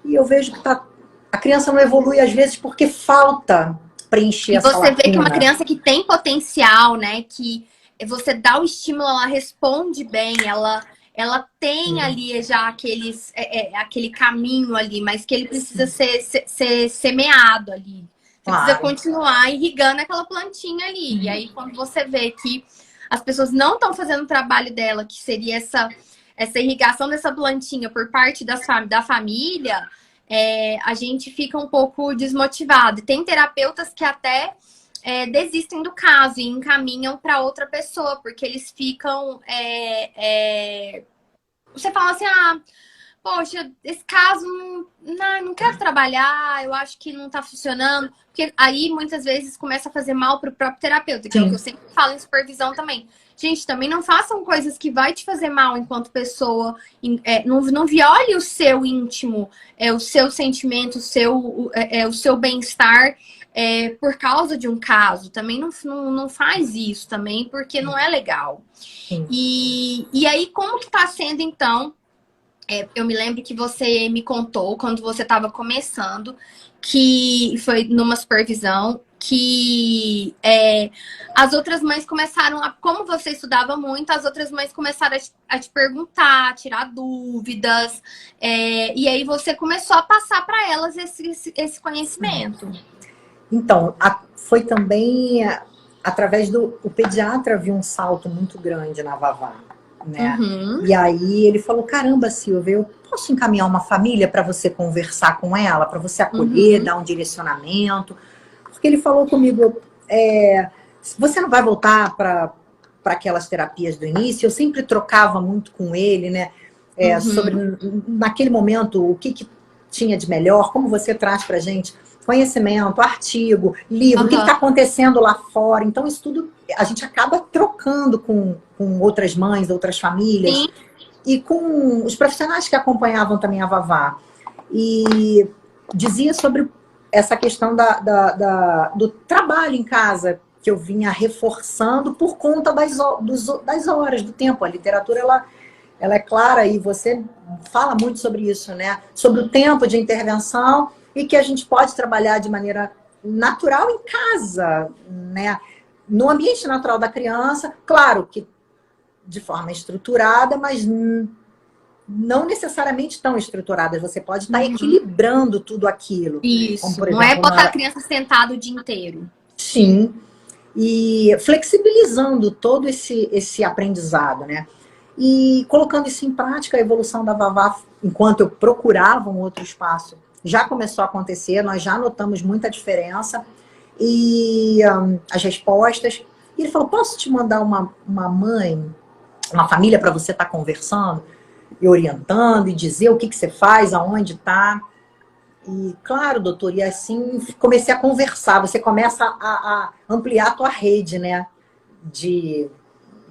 Speaker 2: E eu vejo que a criança não evolui às vezes porque falta preencher essa lacuna.
Speaker 1: E você vê que é uma criança que tem potencial, né? Que você dá o estímulo, ela responde bem, ela tem ali já aquele caminho ali, mas que ele precisa ser semeado ali. Você precisa continuar irrigando aquela plantinha ali. E aí, quando você vê que as pessoas não estão fazendo o trabalho dela, que seria essa irrigação dessa plantinha por parte da família, a gente fica um pouco desmotivado. Tem terapeutas que até desistem do caso e encaminham para outra pessoa, porque eles ficam... Você fala assim, poxa, esse caso não quero trabalhar, eu acho que não tá funcionando. Porque aí, muitas vezes, começa a fazer mal pro próprio terapeuta, que é o que eu sempre falo em supervisão também. Gente, também não façam coisas que vai te fazer mal enquanto pessoa. Não viole o seu íntimo, o seu sentimento, o seu bem-estar por causa de um caso. Também não faz isso também, porque não é legal. E aí, como que tá sendo, então... eu me lembro que você me contou, quando você estava começando, que foi numa supervisão, que as outras mães começaram como você estudava muito, as outras mães começaram a te perguntar, a tirar dúvidas, e aí você começou a passar para elas esse conhecimento.
Speaker 2: Então, foi também através o pediatra viu um salto muito grande na Vavá. Né? E aí ele falou, caramba, Silvia, eu posso encaminhar uma família para você conversar com ela, para você acolher, dar um direcionamento? Porque ele falou comigo, você não vai voltar para aquelas terapias do início? Eu sempre trocava muito com ele, né? Sobre, naquele momento, o que tinha de melhor, como você traz pra gente conhecimento, artigo, livro, o que está acontecendo lá fora. Então, isso tudo a gente acaba trocando com outras mães, outras famílias. Sim. E com os profissionais que acompanhavam também a Vavá. E dizia sobre essa questão do trabalho em casa, que eu vinha reforçando por conta das horas, do tempo. A literatura, ela é clara e você fala muito sobre isso, né? Sobre o tempo de intervenção e que a gente pode trabalhar de maneira natural em casa, né? No ambiente natural da criança, claro que de forma estruturada, mas não necessariamente tão estruturada. Você pode estar equilibrando tudo aquilo.
Speaker 1: Isso, como, por exemplo, não é botar a criança sentada o dia inteiro.
Speaker 2: Sim, e flexibilizando todo esse aprendizado, né? E colocando isso em prática, a evolução da Vavá, enquanto eu procurava um outro espaço, já começou a acontecer, nós já notamos muita diferença. E as respostas. E ele falou, posso te mandar uma mãe, uma família para você estar conversando e orientando e dizer o que você faz, aonde está. E claro, doutor, e assim comecei a conversar. Você começa a ampliar a tua rede, né?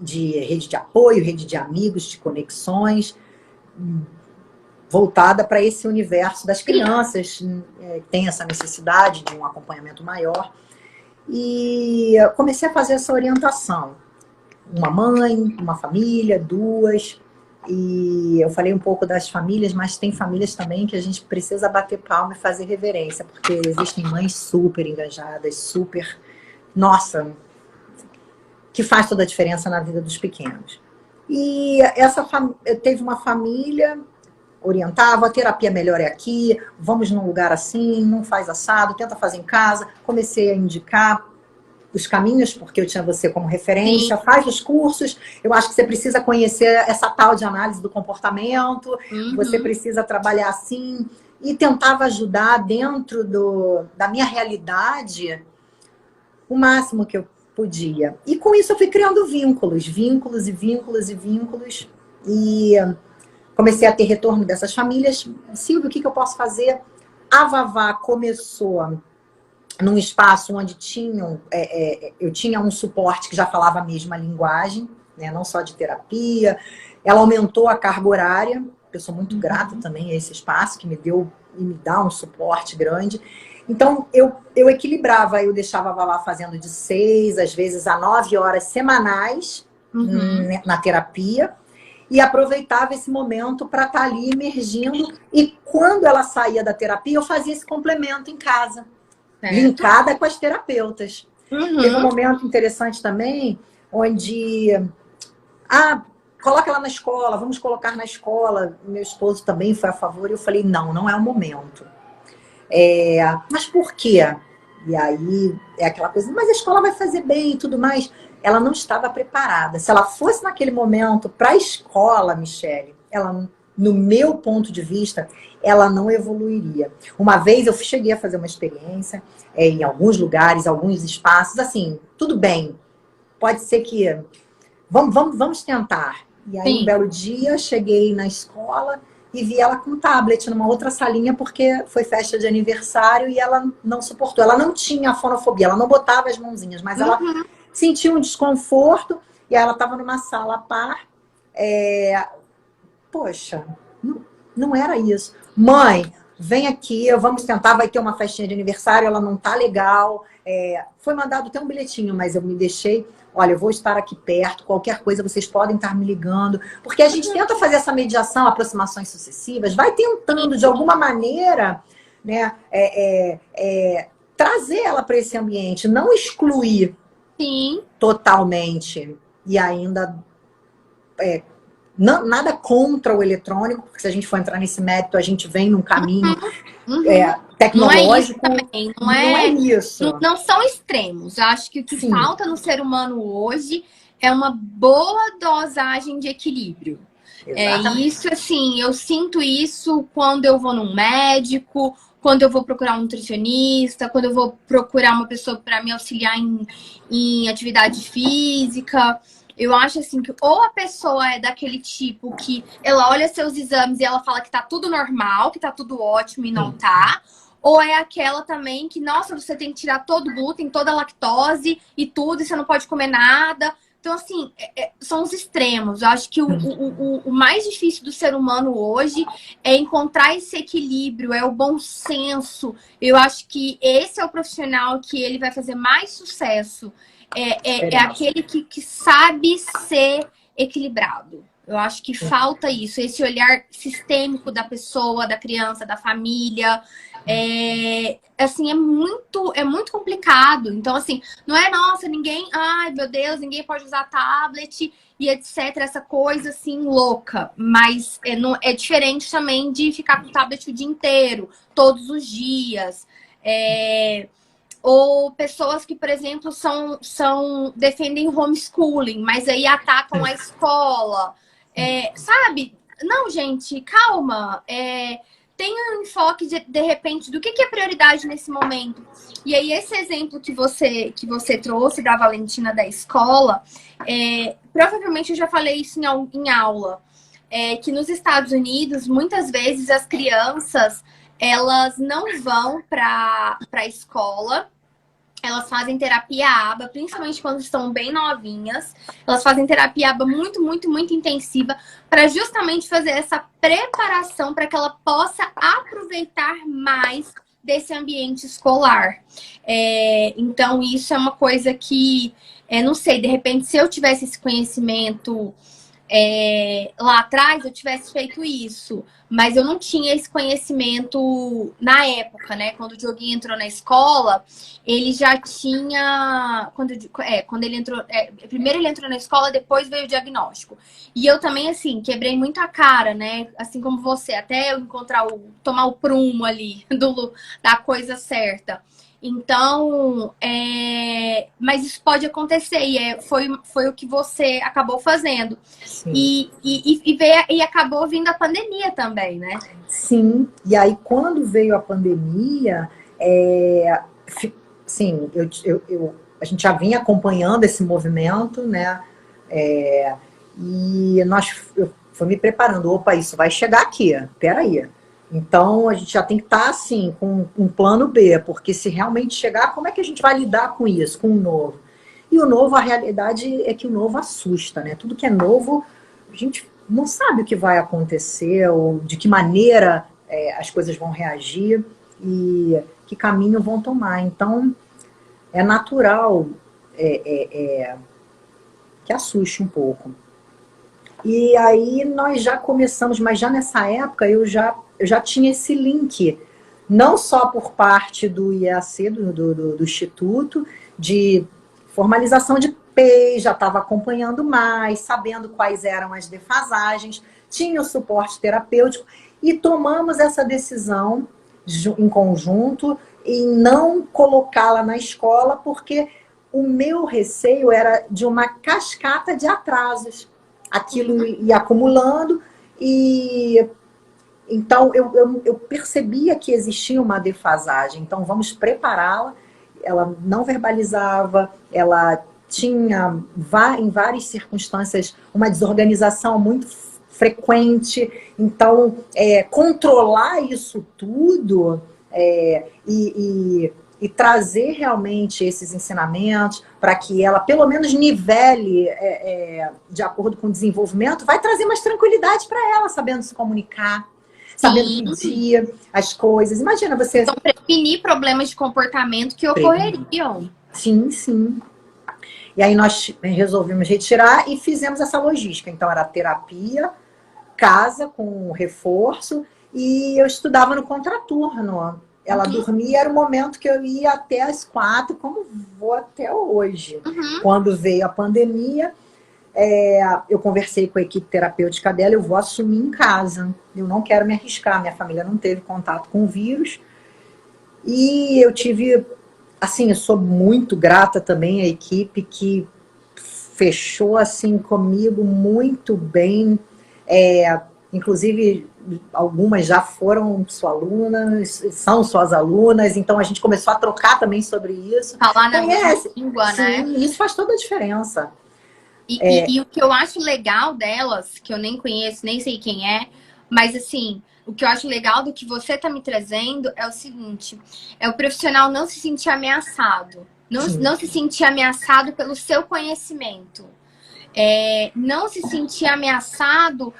Speaker 2: de rede de apoio, rede de amigos, de conexões, voltada para esse universo das crianças, que tem essa necessidade de um acompanhamento maior. E eu comecei a fazer essa orientação. Uma mãe, uma família, duas. E eu falei um pouco das famílias, mas tem famílias também que a gente precisa bater palma e fazer reverência, porque existem mães super engajadas, super... Nossa, que faz toda a diferença na vida dos pequenos. E eu teve uma família, orientava, a terapia melhor é aqui, vamos num lugar assim, não faz assado, tenta fazer em casa. Comecei a indicar os caminhos, porque eu tinha você como referência,
Speaker 1: Sim.
Speaker 2: faz os cursos. Eu acho que você precisa conhecer essa tal de análise do comportamento, você precisa trabalhar assim, e tentava ajudar dentro da minha realidade o máximo que eu podia. E com isso eu fui criando vínculos, vínculos e vínculos e vínculos, e comecei a ter retorno dessas famílias. Silvio, o que eu posso fazer? A Vavá começou num espaço onde eu tinha um suporte que já falava a mesma linguagem, né, não só de terapia. Ela aumentou a carga horária. Eu sou muito grata também a esse espaço que me deu e me dá um suporte grande. Então, eu equilibrava, eu deixava a Vavá fazendo de 6, às vezes a 9 horas semanais na terapia, e aproveitava esse momento para estar ali emergindo. E quando ela saía da terapia, eu fazia esse complemento em casa, linkada com as terapeutas. Teve um momento interessante também, onde... coloca ela na escola, vamos colocar na escola. Meu esposo também foi a favor, e eu falei, não é o momento. Mas por quê? E aí é aquela coisa, mas a escola vai fazer bem e tudo mais. Ela não estava preparada. Se ela fosse naquele momento para a escola, Michele, ela, no meu ponto de vista, ela não evoluiria. Uma vez eu cheguei a fazer uma experiência em alguns lugares, alguns espaços, assim, tudo bem, pode ser que... Vamos tentar. E aí, um belo dia, cheguei na escola e vi ela com um tablet numa outra salinha, porque foi festa de aniversário e ela não suportou. Ela não tinha fonofobia, ela não botava as mãozinhas, mas ela sentia um desconforto, e aí ela estava numa sala a par. Poxa, não era isso. Mãe, vem aqui, vamos tentar, vai ter uma festinha de aniversário, ela não tá legal. Foi mandado até um bilhetinho, mas eu me deixei... Olha, eu vou estar aqui perto, qualquer coisa vocês podem estar me ligando. Porque a gente tenta fazer essa mediação, aproximações sucessivas, vai tentando, de alguma maneira, né, trazer ela para esse ambiente, não excluir totalmente. E ainda... nada contra o eletrônico, porque se a gente for entrar nesse mérito, a gente vem num caminho tecnológico.
Speaker 1: Não é isso também,
Speaker 2: não é isso.
Speaker 1: Não são extremos. Eu acho que o que falta no ser humano hoje é uma boa dosagem de equilíbrio. Isso, assim, eu sinto isso quando eu vou num médico, quando eu vou procurar um nutricionista, quando eu vou procurar uma pessoa para me auxiliar em atividade física. Eu acho assim que ou a pessoa é daquele tipo que ela olha seus exames e ela fala que tá tudo normal, que tá tudo ótimo e não tá. Ou é aquela também que, nossa, você tem que tirar todo o glúten, toda a lactose e tudo, e você não pode comer nada. Então, assim, são os extremos. Eu acho que o mais difícil do ser humano hoje é encontrar esse equilíbrio, é o bom senso. Eu acho que esse é o profissional que ele vai fazer mais sucesso. É aquele que sabe ser equilibrado. Eu acho que falta isso, esse olhar sistêmico da pessoa, da criança, da família. Assim, é muito complicado. Então, assim, não é, nossa, ninguém... Ai, meu Deus, ninguém pode usar tablet e etc. Essa coisa, assim, louca. Mas é diferente também de ficar com o tablet o dia inteiro, todos os dias. Ou pessoas que, por exemplo, defendem o homeschooling, mas aí atacam a escola. Sabe? Não, gente, calma. Tem um enfoque, de repente, do que é prioridade nesse momento. E aí, esse exemplo que você trouxe da Valentina da escola, provavelmente eu já falei isso em aula, que nos Estados Unidos, muitas vezes, as crianças, elas não vão para a escola Elas fazem terapia aba, principalmente quando estão bem novinhas. Elas fazem terapia aba muito, muito, muito intensiva para justamente fazer essa preparação para que ela possa aproveitar mais desse ambiente escolar. Então, isso é uma coisa que, não sei, de repente, se eu tivesse esse conhecimento lá atrás, eu tivesse feito isso. Mas eu não tinha esse conhecimento na época, né? Quando o Dioguinho entrou na escola, ele já tinha... Quando ele entrou... primeiro ele entrou na escola, depois veio o diagnóstico. E eu também, assim, quebrei muito a cara, né? Assim como você, até eu encontrar tomar o prumo ali da coisa certa. Então, mas isso pode acontecer e foi o que você acabou fazendo. E acabou vindo a pandemia também, né?
Speaker 2: Sim, e aí quando veio a pandemia, sim, a gente já vinha acompanhando esse movimento, né? E eu fui me preparando, opa, isso vai chegar aqui, peraí. Então, a gente já tem que estar, assim, com um plano B, porque se realmente chegar, como é que a gente vai lidar com isso, com o novo? E o novo, a realidade é que o novo assusta, né? Tudo que é novo, a gente não sabe o que vai acontecer, ou de que maneira as coisas vão reagir e que caminho vão tomar. Então, é natural que assuste um pouco. E aí nós já começamos, mas já nessa época eu já tinha esse link, não só por parte do IEAC, do Instituto, de formalização de PEI, já estava acompanhando mais, sabendo quais eram as defasagens, tinha o suporte terapêutico, e tomamos essa decisão em conjunto em não colocá-la na escola, porque o meu receio era de uma cascata de atrasos. Aquilo ia acumulando e então eu percebia que existia uma defasagem. Então vamos prepará-la. Ela não verbalizava, ela tinha em várias circunstâncias uma desorganização muito frequente. Então controlar isso tudo e trazer realmente esses ensinamentos para que ela pelo menos nivele de acordo com o desenvolvimento, vai trazer mais tranquilidade para ela, sabendo se comunicar, sabendo pedir as coisas. Imagina você...
Speaker 1: Então, prevenir problemas de comportamento que ocorreriam.
Speaker 2: Sim, sim. E aí nós resolvemos retirar e fizemos essa logística. Então, era terapia, casa com reforço, e eu estudava no contraturno. Ela dormia, era o momento que eu ia até as 4, como vou até hoje. Quando veio a pandemia, eu conversei com a equipe terapêutica dela, eu vou assumir em casa. Eu não quero me arriscar, minha família não teve contato com o vírus. E eu tive, assim, eu sou muito grata também à equipe que fechou, assim, comigo muito bem. Inclusive, algumas já foram suas alunas, são suas alunas, então a gente começou a trocar também sobre isso.
Speaker 1: Falar na mesma língua,
Speaker 2: né?
Speaker 1: Sim,
Speaker 2: isso faz toda a diferença.
Speaker 1: E o que eu acho legal delas, que eu nem conheço, nem sei quem é, mas assim, o que eu acho legal do que você tá me trazendo é o seguinte, é o profissional não se sentir ameaçado. Não se sentir ameaçado pelo seu conhecimento. Não se sentir ameaçado.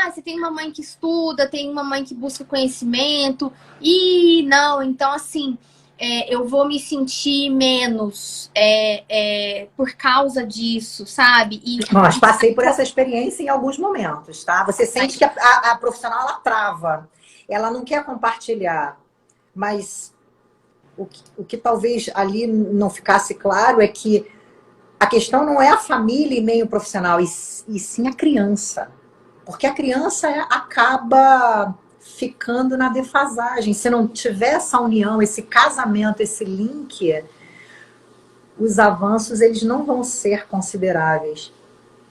Speaker 1: Você tem uma mãe que estuda, tem uma mãe que busca conhecimento. E não, então assim, eu vou me sentir menos por causa disso, sabe?
Speaker 2: Mas passei por essa experiência em alguns momentos, tá? Você sente que a profissional, ela trava. Ela não quer compartilhar. Mas o que talvez ali não ficasse claro é que a questão não é a família e nem o profissional, e sim a criança. Porque a criança acaba ficando na defasagem. Se não tiver essa união, esse casamento, esse link, os avanços eles não vão ser consideráveis.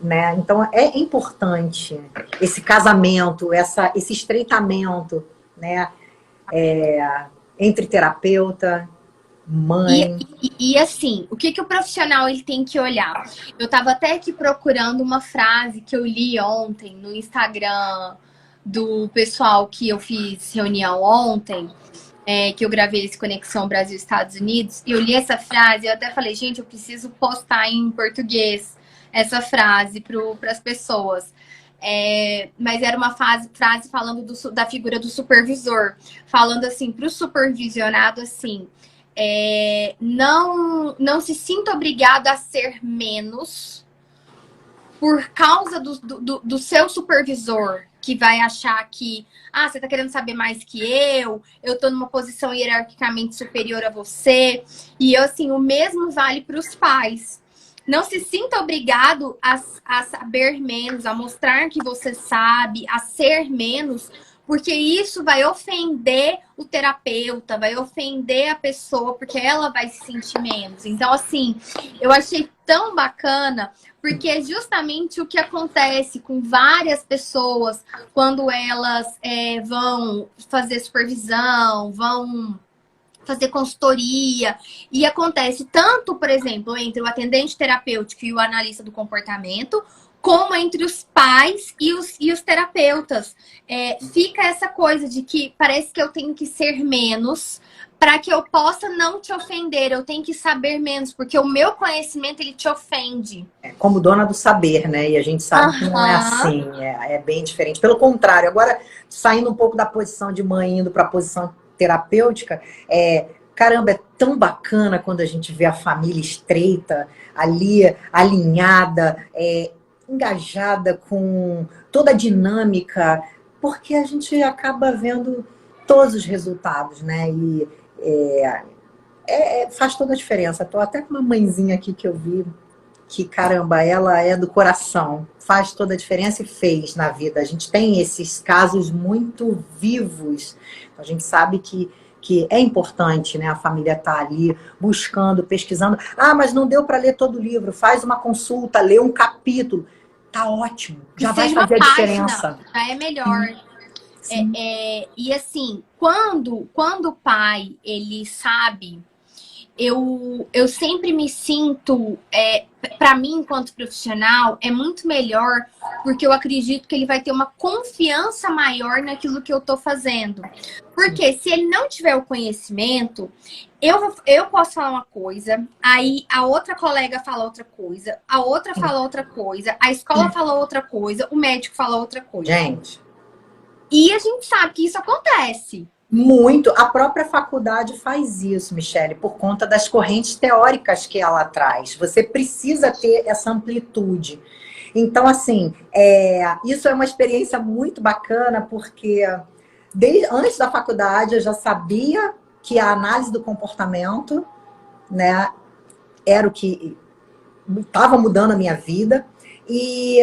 Speaker 2: Né? Então é importante esse casamento, esse estreitamento, né? Entre terapeuta, mãe.
Speaker 1: E assim, o que o profissional ele tem que olhar? Eu estava até aqui procurando uma frase que eu li ontem no Instagram do pessoal que eu fiz reunião ontem. que eu gravei esse Conexão Brasil-Estados Unidos, e eu li essa frase, eu até falei, gente, eu preciso postar em português essa frase para as pessoas. Mas era uma frase falando da figura do supervisor, falando assim, para o supervisionado, assim, não se sinta obrigado a ser menos por causa do seu supervisor, que vai achar que, você tá querendo saber mais que eu tô numa posição hierarquicamente superior a você. E assim, o mesmo vale para os pais. Não se sinta obrigado a saber menos, a mostrar que você sabe, a ser menos, porque isso vai ofender o terapeuta, vai ofender a pessoa, porque ela vai se sentir menos. Então, assim, eu achei tão bacana, porque é justamente o que acontece com várias pessoas quando elas vão fazer supervisão, vão fazer consultoria, e acontece tanto, por exemplo, entre o atendente terapêutico e o analista do comportamento, como entre os pais e os terapeutas. Fica essa coisa de que parece que eu tenho que ser menos para que eu possa não te ofender. Eu tenho que saber menos, porque o meu conhecimento, ele te ofende.
Speaker 2: Como dona do saber, né? E a gente sabe que não é assim, é bem diferente. Pelo contrário, agora, saindo um pouco da posição de mãe, indo para a posição terapêutica, caramba, é tão bacana quando a gente vê a família estreita, ali, alinhada, engajada com toda a dinâmica, porque a gente acaba vendo todos os resultados, né? E faz toda a diferença. Tô até com uma mãezinha aqui que eu vi, que, caramba, ela é do coração, faz toda a diferença e fez na vida. A gente tem esses casos muito vivos, a gente sabe que é importante, né? A família tá ali buscando, pesquisando. Mas não deu para ler todo o livro, faz uma consulta, lê um capítulo. Tá ótimo, já vai fazer a diferença.
Speaker 1: Já é melhor. E assim, quando o pai, ele sabe, eu sempre me sinto, para mim, enquanto profissional, é muito melhor, porque eu acredito que ele vai ter uma confiança maior naquilo que eu tô fazendo. Porque se ele não tiver o conhecimento, eu posso falar uma coisa, aí a outra colega fala outra coisa, a outra fala outra coisa, a escola fala outra coisa, o médico fala outra coisa.
Speaker 2: Gente.
Speaker 1: E a gente sabe que isso acontece.
Speaker 2: Muito. A própria faculdade faz isso, Michele, por conta das correntes teóricas que ela traz. Você precisa ter essa amplitude. Então, assim, isso é uma experiência muito bacana, porque antes da faculdade eu já sabia que a análise do comportamento, né, era o que estava mudando a minha vida. E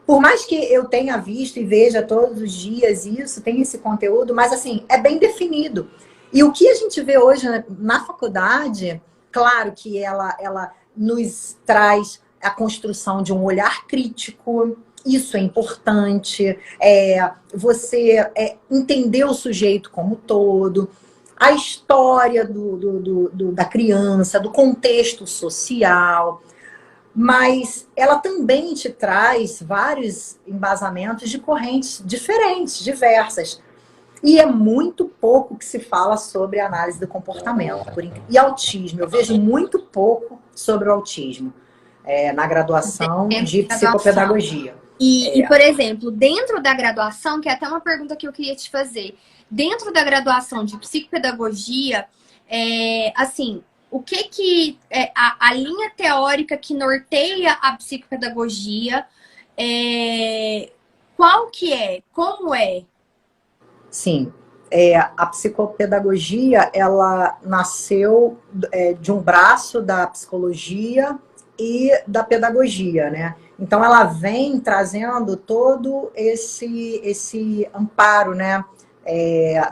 Speaker 2: por mais que eu tenha visto e veja todos os dias isso, tem esse conteúdo, mas assim, é bem definido. E o que a gente vê hoje na faculdade, claro que ela nos traz a construção de um olhar crítico, isso é importante, você entender o sujeito como todo, a história da criança, do contexto social. Mas ela também te traz vários embasamentos de correntes diferentes, diversas. E é muito pouco que se fala sobre análise do comportamento. E autismo, eu vejo muito pouco sobre o autismo na graduação de psicopedagogia.
Speaker 1: E, por exemplo, dentro da graduação, que é até uma pergunta que eu queria te fazer, dentro da graduação de psicopedagogia, assim, o que a linha teórica que norteia a psicopedagogia, qual que é? Como é?
Speaker 2: Sim, a psicopedagogia, ela nasceu de um braço da psicologia e da pedagogia, né? Então ela vem trazendo todo esse amparo, né?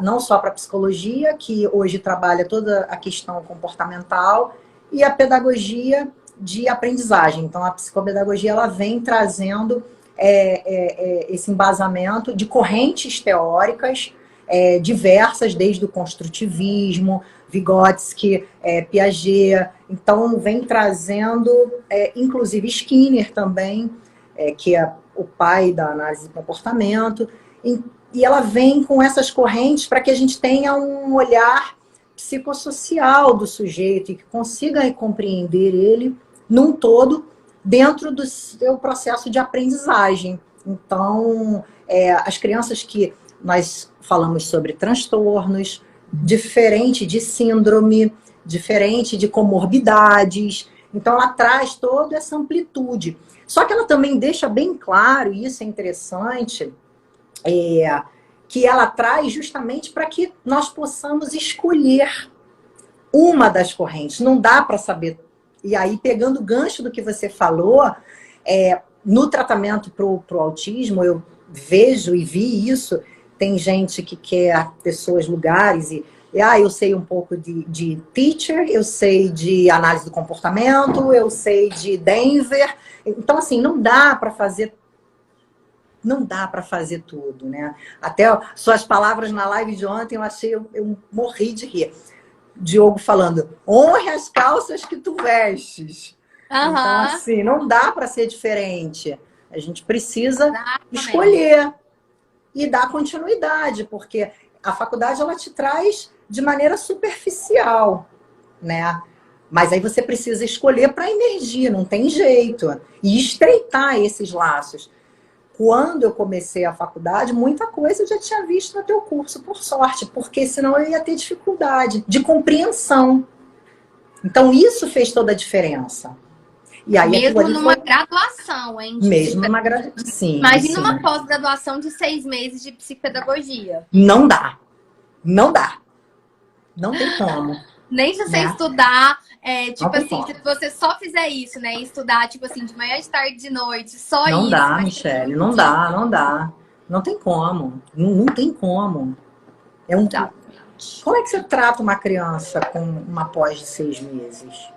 Speaker 2: Não só para a psicologia, que hoje trabalha toda a questão comportamental, e a pedagogia de aprendizagem. Então, a psicopedagogia ela vem trazendo esse embasamento de correntes teóricas diversas, desde o construtivismo, Vygotsky, Piaget. Então, vem trazendo, inclusive Skinner também, que é o pai da análise do comportamento. E ela vem com essas correntes para que a gente tenha um olhar psicossocial do sujeito e que consiga compreender ele num todo dentro do seu processo de aprendizagem. Então, as crianças que nós falamos sobre transtornos, diferente de síndrome, diferente de comorbidades, então ela traz toda essa amplitude. Só que ela também deixa bem claro, e isso é interessante, que ela traz justamente para que nós possamos escolher uma das correntes. Não dá para saber. E aí, pegando o gancho do que você falou, no tratamento para o autismo, eu vejo e vi isso. Tem gente que quer pessoas, lugares, eu sei um pouco de teacher, eu sei de análise do comportamento, eu sei de Denver. Então, assim, não dá para fazer tudo, né? Até suas palavras na live de ontem, eu morri de rir. Diogo falando, honre as calças que tu vestes. Então, assim, não dá para ser diferente. A gente precisa escolher e dar continuidade, porque a faculdade, ela te traz de maneira superficial, né? Mas aí você precisa escolher para emergir, não tem jeito. E estreitar esses laços. Quando eu comecei a faculdade, muita coisa eu já tinha visto no teu curso, por sorte, porque senão eu ia ter dificuldade de compreensão. Então, isso fez toda a diferença. E aí,
Speaker 1: mesmo numa graduação, hein?
Speaker 2: Mesmo numa graduação, sim.
Speaker 1: Imagina uma pós-graduação de 6 meses de psicopedagogia.
Speaker 2: Não dá. Não dá. Não tem como.
Speaker 1: Nem se você estudar, tipo assim, se você só fizer isso, né? Estudar, tipo assim, de manhã, de tarde, de noite, só isso.
Speaker 2: Não dá, Michele, não dá. Não tem como. Não tem como. Como é que você trata uma criança com uma pós de 6 meses?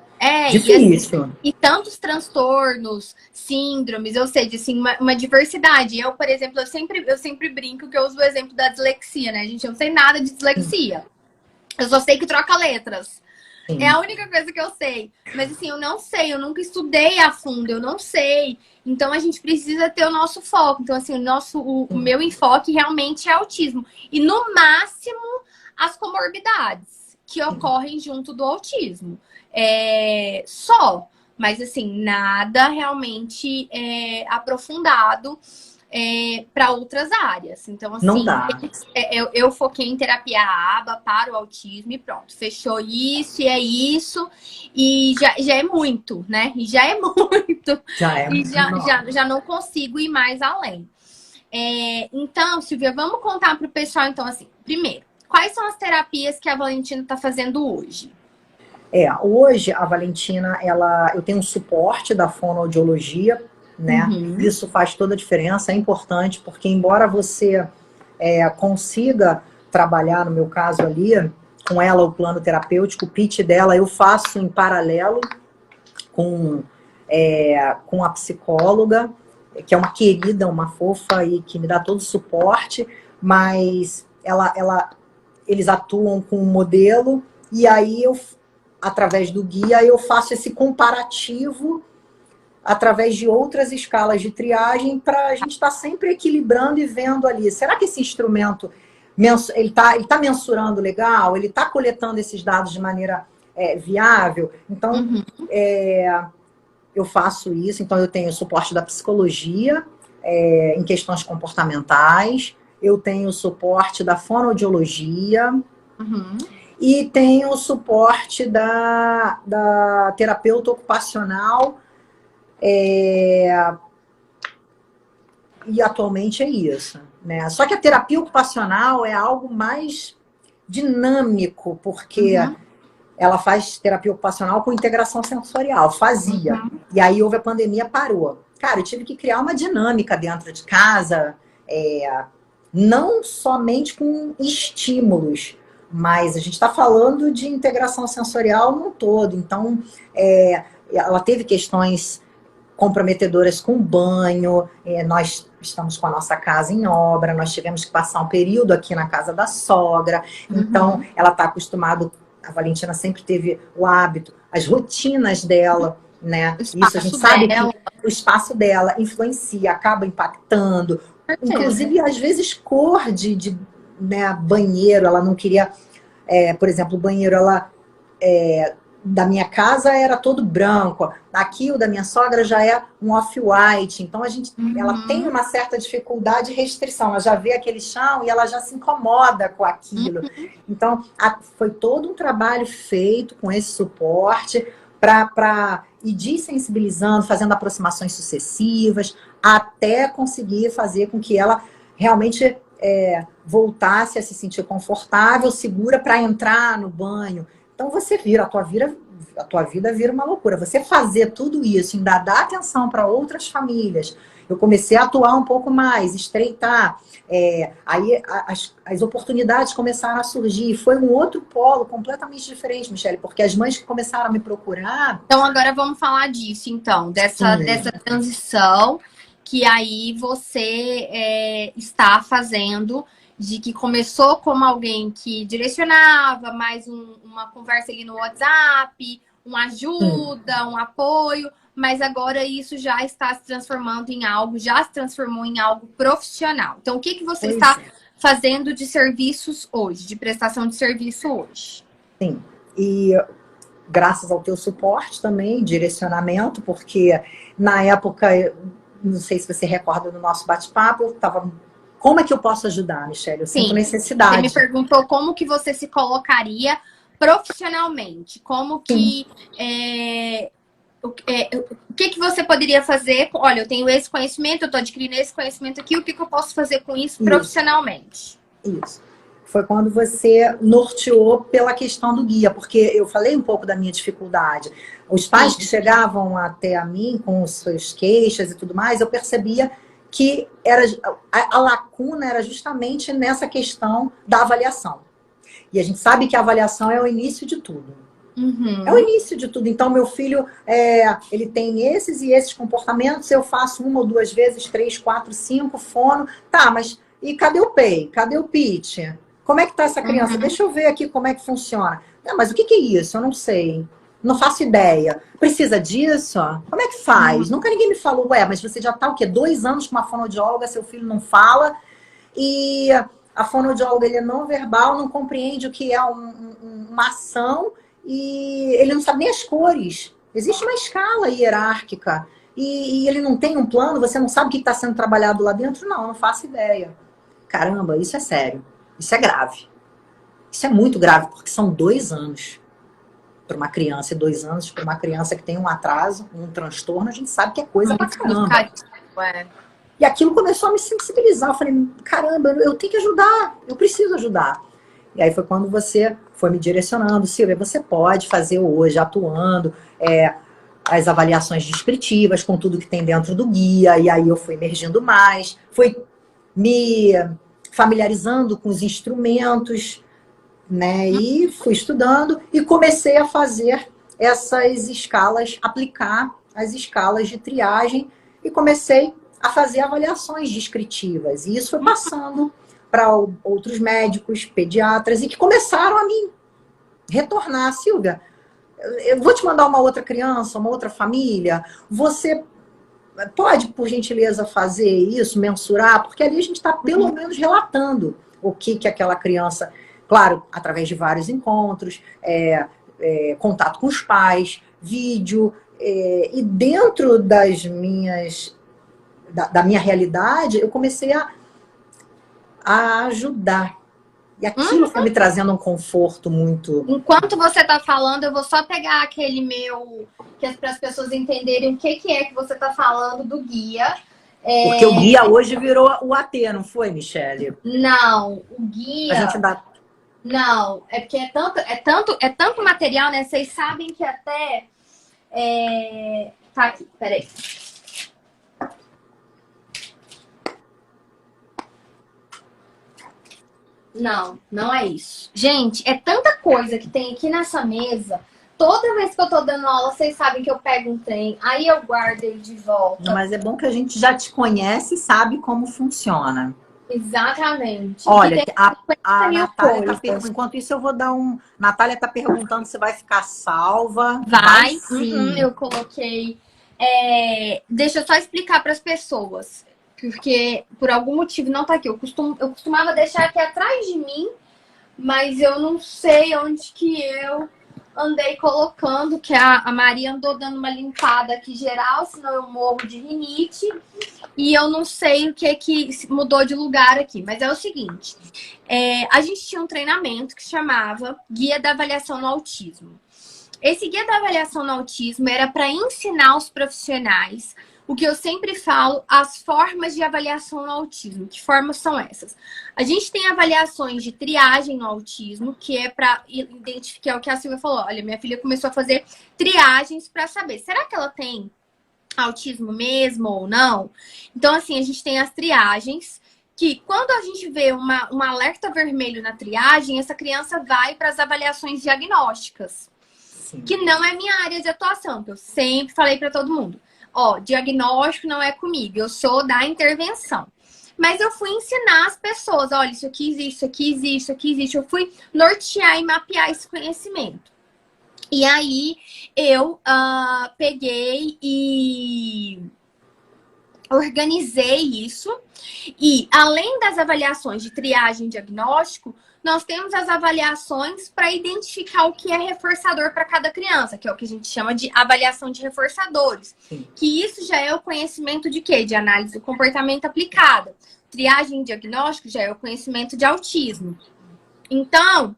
Speaker 2: Difícil.
Speaker 1: E tantos transtornos, síndromes, ou seja, assim, uma diversidade. Eu, por exemplo, eu sempre brinco que eu uso o exemplo da dislexia, né, gente? Eu não sei nada de dislexia. Eu só sei que troca letras. Sim. É a única coisa que eu sei. Mas assim, eu não sei, eu nunca estudei a fundo, eu não sei. Então a gente precisa ter o nosso foco. Então, assim, o meu enfoque realmente é autismo. E no máximo, as comorbidades que ocorrem junto do autismo. Só. Mas assim, nada realmente aprofundado para outras áreas. Então, assim,
Speaker 2: não dá.
Speaker 1: Eu foquei em terapia ABA para o autismo e pronto. Fechou isso e é isso. E já é muito, né? E já é muito. Já não consigo ir mais além. Então, Silvia, vamos contar para o pessoal, então, assim, primeiro, quais são as terapias que a Valentina está fazendo hoje?
Speaker 2: Hoje a Valentina, eu tenho um suporte da fonoaudiologia, né? Uhum. Isso faz toda a diferença, é importante, porque embora você consiga trabalhar, no meu caso ali, com ela o plano terapêutico, o pitch dela eu faço em paralelo com a psicóloga, que é uma querida, uma fofa e que me dá todo o suporte, mas eles atuam com um modelo e aí através do guia eu faço esse comparativo através de outras escalas de triagem para a gente estar sempre equilibrando e vendo ali. Será que esse instrumento ele tá mensurando legal? Ele está coletando esses dados de maneira viável? Então, eu faço isso. Então, eu tenho suporte da psicologia em questões comportamentais. Eu tenho suporte da fonoaudiologia.
Speaker 1: Uhum.
Speaker 2: E tenho o suporte da terapeuta ocupacional. E atualmente é isso, né? Só que a terapia ocupacional é algo mais dinâmico, porque ela faz terapia ocupacional com integração sensorial, fazia. E aí houve a pandemia, parou. Cara, eu tive que criar uma dinâmica dentro de casa, não somente com estímulos, mas a gente está falando de integração sensorial num todo. Então, ela teve questões comprometedoras com banho, nós estamos com a nossa casa em obra, nós tivemos que passar um período aqui na casa da sogra, então ela está acostumada, a Valentina sempre teve o hábito, as rotinas dela, né? Isso a gente sabe que o espaço dela influencia, acaba impactando,
Speaker 1: certeza.
Speaker 2: inclusive, às vezes, cor de né, banheiro, ela não queria, por exemplo, o banheiro, da minha casa era todo branco. Aqui o da minha sogra já é um off-white. Então ela tem
Speaker 1: Uhum.
Speaker 2: uma certa dificuldade e restrição. Ela já vê aquele chão e ela já se incomoda com aquilo. Então foi todo um trabalho feito com esse suporte para ir desensibilizando, fazendo aproximações sucessivas, até conseguir fazer com que ela realmente voltasse a se sentir confortável, segura para entrar no banho. Então você vira, a tua vida vira uma loucura. Você fazer tudo isso, ainda dar atenção para outras famílias. Eu comecei a atuar um pouco mais, estreitar. Aí as oportunidades começaram a surgir. Foi um outro polo completamente diferente, Michele, porque as mães que começaram a me procurar.
Speaker 1: Então agora vamos falar disso, então, dessa transição que aí você está fazendo, de que começou como alguém que direcionava, mais uma conversa ali no WhatsApp, uma ajuda, um apoio, mas agora isso já está se transformando em algo, já se transformou em algo profissional. Então, o que você está fazendo de serviços hoje, de prestação de serviço hoje?
Speaker 2: Sim, e graças ao teu suporte também, direcionamento, porque na época, não sei se você recorda do nosso bate-papo, eu estava... Como é que eu posso ajudar, Michele? Eu sinto necessidade.
Speaker 1: Você me perguntou como que você se colocaria profissionalmente. Como que... o que você poderia fazer? Olha, eu tenho esse conhecimento, eu estou adquirindo esse conhecimento aqui, o que eu posso fazer com isso profissionalmente?
Speaker 2: Isso. Foi quando você norteou pela questão do guia, porque eu falei um pouco da minha dificuldade. Os pais que chegavam até a mim com suas queixas e tudo mais, eu percebia que a lacuna era justamente nessa questão da avaliação. E a gente sabe que a avaliação é o início de tudo. É o início de tudo. Então, meu filho, ele tem esses e esses comportamentos, eu faço 1 ou 2 vezes, 3, 4, 5, fono. Tá, mas e cadê o PEI? Cadê o PIT? Como é que tá essa criança? Deixa eu ver aqui como é que funciona. Não, mas o que é isso? Eu não sei. Não faço ideia. Precisa disso? Como é que faz? Nunca ninguém me falou, mas você já tá o quê? 2 anos com uma fonoaudióloga, seu filho não fala, e a fonoaudióloga, ele é não verbal, não compreende o que é uma ação, e ele não sabe nem as cores. Existe uma escala hierárquica, e ele não tem um plano, você não sabe o que está sendo trabalhado lá dentro? Não faço ideia. Caramba, isso é sério. Isso é grave. Isso é muito grave, porque são 2 anos para uma criança, e 2 anos para uma criança que tem um atraso, um transtorno, a gente sabe que é coisa pra caramba. E aquilo começou a me sensibilizar. Eu falei, caramba, eu tenho que ajudar, eu preciso ajudar. E aí foi quando você foi me direcionando, Silvia, você pode fazer hoje, atuando, as avaliações descritivas com tudo que tem dentro do guia, e aí eu fui emergindo mais, fui me familiarizando com os instrumentos, né? E fui estudando e comecei a fazer essas escalas, aplicar as escalas de triagem e comecei a fazer avaliações descritivas. E isso foi passando para outros médicos, pediatras, e que começaram a me retornar. Silvia, eu vou te mandar uma outra criança, uma outra família, você pode, por gentileza, fazer isso, mensurar? Porque ali a gente está, pelo menos, relatando o que aquela criança... Claro, através de vários encontros, contato com os pais, vídeo, e dentro da minha realidade, eu comecei a ajudar. E aquilo foi me trazendo um conforto muito...
Speaker 1: Enquanto você está falando, eu vou só pegar aquele que é para as pessoas entenderem o que é que você está falando do guia.
Speaker 2: Porque o guia hoje virou o AT, não foi, Michele?
Speaker 1: Não, o guia...
Speaker 2: A gente dá...
Speaker 1: Não, é porque é tanto material, né? Vocês sabem que até... Tá aqui, peraí. Não é isso. Gente, é tanta coisa que tem aqui nessa mesa. Toda vez que eu tô dando aula, vocês sabem que eu pego um trem, aí eu guardo ele de volta.
Speaker 2: Não, mas é bom que a gente já te conhece e sabe como funciona.
Speaker 1: Exatamente.
Speaker 2: Olha, a Natália tá perguntando. Enquanto isso, eu vou dar um... Natália tá perguntando se vai ficar salva.
Speaker 1: Vai sim. Eu coloquei. Deixa eu só explicar para as pessoas. porque por algum motivo não tá aqui. Eu costumava deixar aqui atrás de mim, mas eu não sei onde que eu andei colocando, que a Maria andou dando uma limpada aqui geral, senão eu morro de rinite. E eu não sei o que mudou de lugar aqui. Mas é o seguinte, a gente tinha um treinamento que chamava Guia da Avaliação no Autismo. Esse Guia da Avaliação no Autismo era para ensinar os profissionais o que eu sempre falo, as formas de avaliação no autismo. Que formas são essas? A gente tem avaliações de triagem no autismo, que é para identificar o que a Silvia falou. Olha, minha filha começou a fazer triagens para saber, será que ela tem autismo mesmo ou não? Então, assim, a gente tem as triagens, que quando a gente vê um alerta vermelho na triagem, essa criança vai para as avaliações diagnósticas. Sim. Que não é minha área de atuação, que eu sempre falei para todo mundo. Ó, diagnóstico não é comigo, eu sou da intervenção. Mas eu fui ensinar as pessoas, olha, isso aqui existe, isso aqui existe, isso aqui existe. Eu fui nortear e mapear esse conhecimento. E aí, eu peguei e organizei isso. E, além das avaliações de triagem e diagnóstico, nós temos as avaliações para identificar o que é reforçador para cada criança, que é o que a gente chama de avaliação de reforçadores. Sim. Que isso já é o conhecimento de quê? De análise do comportamento aplicada. Triagem e diagnóstico já é o conhecimento de autismo. Então,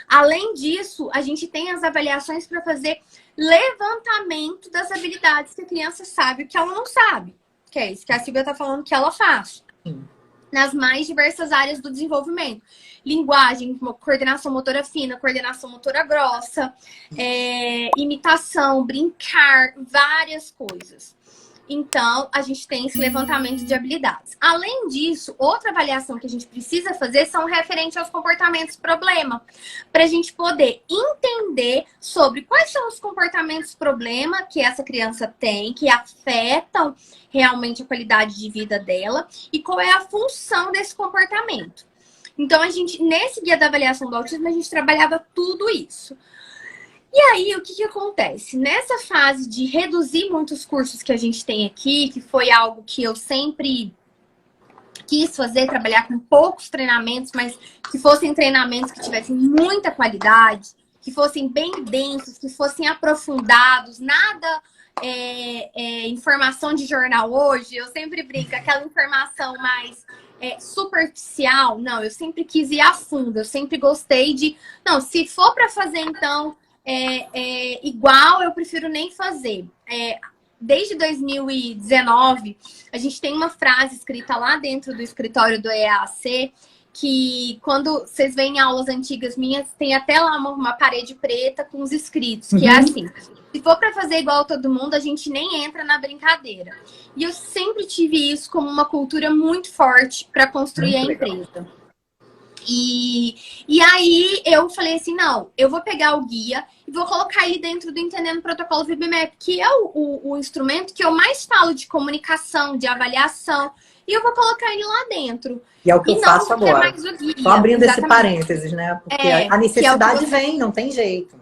Speaker 1: além disso, a gente tem as avaliações para fazer levantamento das habilidades que a criança sabe o que ela não sabe. Que é isso que a Silvia está falando que ela faz. Sim. Nas mais diversas áreas do desenvolvimento. Linguagem, coordenação motora fina, coordenação motora grossa, imitação, brincar, várias coisas. Então, a gente tem esse levantamento de habilidades. Além disso, outra avaliação que a gente precisa fazer são referentes aos comportamentos problema. Para a gente poder entender sobre quais são os comportamentos problema que essa criança tem, que afetam realmente a qualidade de vida dela e qual é a função desse comportamento. Então, nesse guia da avaliação do autismo, a gente trabalhava tudo isso. E aí, o que acontece? Nessa fase de reduzir muitos cursos que a gente tem aqui, que foi algo que eu sempre quis fazer, trabalhar com poucos treinamentos, mas que fossem treinamentos que tivessem muita qualidade, que fossem bem densos, que fossem aprofundados, nada informação de jornal hoje. Eu sempre brinco, aquela informação mais superficial. Não, eu sempre quis ir a fundo, eu sempre gostei de... Não, se for para fazer, então... igual, eu prefiro nem fazer. Desde 2019, a gente tem uma frase escrita lá dentro do escritório do EAC, que quando vocês veem aulas antigas minhas, tem até lá uma parede preta com os escritos, que é assim: se for para fazer igual a todo mundo, a gente nem entra na brincadeira. E eu sempre tive isso como uma cultura muito forte para construir a empresa. E aí eu falei assim, não, eu vou pegar o guia e vou colocar ele dentro do Entendendo o Protocolo VibMap, que é o instrumento que eu mais falo de comunicação, de avaliação, e eu vou colocar ele lá dentro.
Speaker 2: E é o que eu faço agora. Só abrindo esse parênteses, né? Porque a necessidade vem, não tem jeito.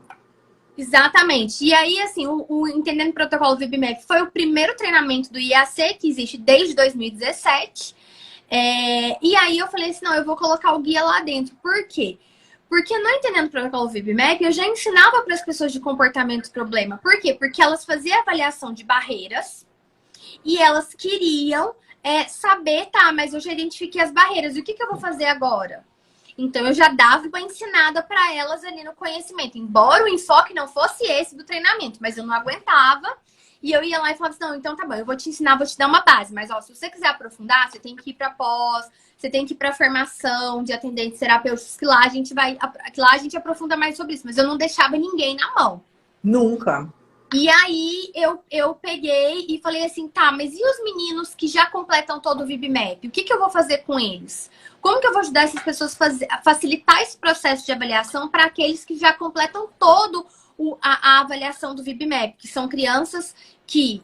Speaker 1: Exatamente. E aí, assim, o Entendendo o Protocolo VibMap foi o primeiro treinamento do IAC, que existe desde 2017. E aí eu falei assim, não, eu vou colocar o guia lá dentro. Por quê? Porque no Entendendo o Protocolo VibMap, eu já ensinava para as pessoas de comportamento problema. Por quê? Porque elas faziam avaliação de barreiras e elas queriam saber, tá, mas eu já identifiquei as barreiras, e o que eu vou fazer agora? Então eu já dava uma ensinada para elas ali no conhecimento, embora o enfoque não fosse esse do treinamento, mas eu não aguentava. E eu ia lá e falava assim, não, então tá bom, eu vou te ensinar, vou te dar uma base. Mas, ó, se você quiser aprofundar, você tem que ir pra pós, você tem que ir pra formação de atendentes terapêuticos, que lá a gente aprofunda mais sobre isso. Mas eu não deixava ninguém na mão.
Speaker 2: Nunca.
Speaker 1: E aí, eu peguei e falei assim, tá, mas e os meninos que já completam todo o VibMap? O que eu vou fazer com eles? Como que eu vou ajudar essas pessoas a facilitar esse processo de avaliação para aqueles que já completam todo a avaliação do VibMap, que são crianças que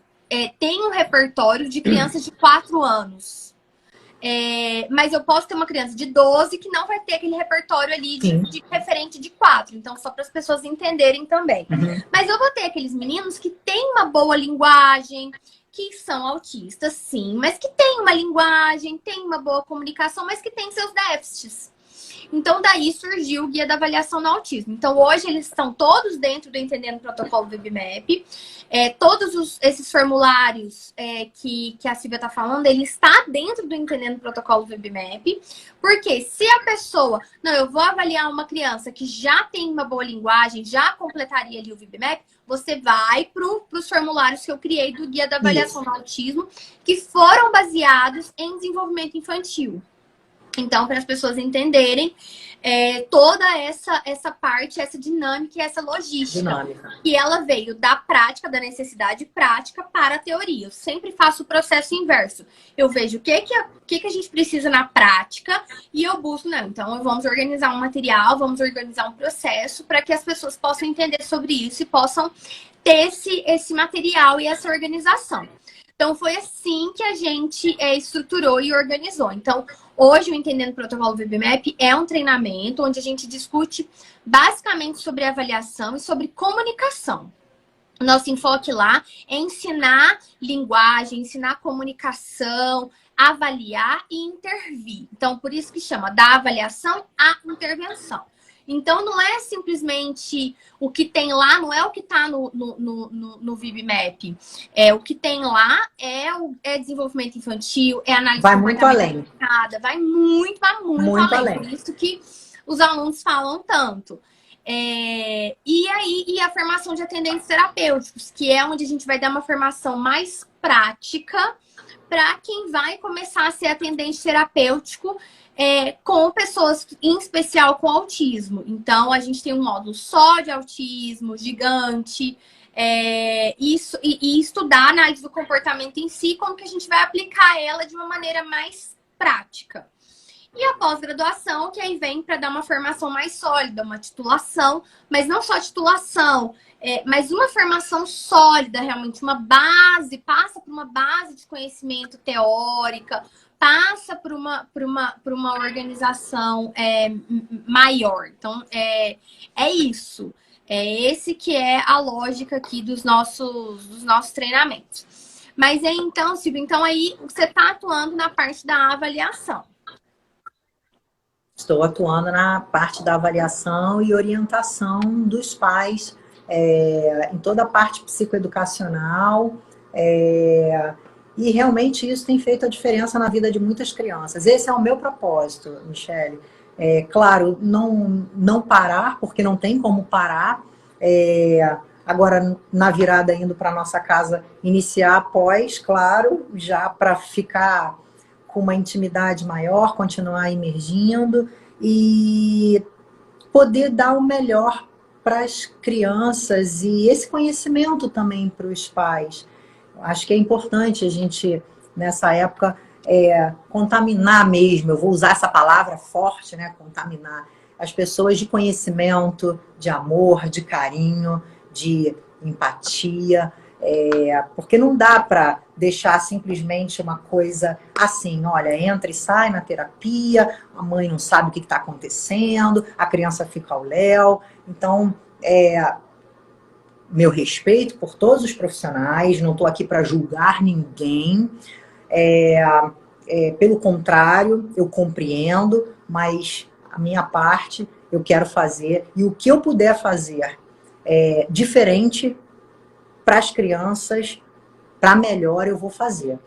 Speaker 1: têm um repertório de crianças de 4 anos. Mas eu posso ter uma criança de 12 que não vai ter aquele repertório ali de referente de 4. Então, só para as pessoas entenderem também. Mas eu vou ter aqueles meninos que têm uma boa linguagem, que são autistas, sim, mas que têm uma linguagem, têm uma boa comunicação, mas que têm seus déficits. Então, daí surgiu o Guia da Avaliação no Autismo. Então, hoje eles estão todos dentro do Entendendo o Protocolo VibMap. Esses formulários que a Silvia está falando, ele está dentro do Entendendo o Protocolo VibMap. Porque se a pessoa... Não, eu vou avaliar uma criança que já tem uma boa linguagem, já completaria ali o VibMap, você vai para os formulários que eu criei do Guia da Avaliação no Autismo, que foram baseados em desenvolvimento infantil. Então, para as pessoas entenderem toda essa parte, essa dinâmica e essa logística. E ela veio da prática, da necessidade prática para a teoria. Eu sempre faço o processo inverso. Eu vejo o que a gente precisa na prática e eu busco, não. Então, vamos organizar um material, vamos organizar um processo para que as pessoas possam entender sobre isso e possam ter esse material e essa organização. Então, foi assim que a gente estruturou e organizou. Então, hoje o Entendendo o Protocolo VibMap é um treinamento onde a gente discute basicamente sobre avaliação e sobre comunicação. O nosso enfoque lá é ensinar linguagem, ensinar comunicação, avaliar e intervir. Então, por isso que chama da avaliação à intervenção. Então, não é simplesmente o que tem lá, não é o que está no VibMap. O que tem lá é desenvolvimento infantil, é análise
Speaker 2: vai muito além.
Speaker 1: Vai muito além. Por isso que os alunos falam tanto. E a formação de atendentes terapêuticos, que é onde a gente vai dar uma formação mais prática para quem vai começar a ser atendente terapêutico com pessoas, em especial com autismo. Então, a gente tem um módulo só de autismo, gigante, e estudar a análise do comportamento em si, como que a gente vai aplicar ela de uma maneira mais prática. E a pós-graduação, que aí vem para dar uma formação mais sólida, uma titulação, mas não só titulação, mas uma formação sólida, realmente, uma base, passa por uma base de conhecimento teórica, passa por uma organização maior. Então, é isso. Esse que é a lógica aqui dos nossos treinamentos. Mas então, Silvia, então aí você está atuando na parte da avaliação.
Speaker 2: Estou atuando na parte da avaliação e orientação dos pais, em toda a parte psicoeducacional, e realmente isso tem feito a diferença na vida de muitas crianças. Esse é o meu propósito, Michele. Claro, não parar, porque não tem como parar. Agora, na virada, indo para nossa casa, iniciar após, claro, já para ficar com uma intimidade maior, continuar emergindo e poder dar o melhor para as crianças e esse conhecimento também para os pais. Acho que é importante a gente, nessa época, contaminar mesmo, eu vou usar essa palavra forte, né? Contaminar as pessoas de conhecimento, de amor, de carinho, de empatia, porque não dá para deixar simplesmente uma coisa assim, olha, entra e sai na terapia, a mãe não sabe o que está acontecendo, a criança fica ao léu. Então, meu respeito por todos os profissionais, não estou aqui para julgar ninguém, pelo contrário, eu compreendo, mas a minha parte eu quero fazer, e o que eu puder fazer diferente para as crianças, para melhor, eu vou fazer.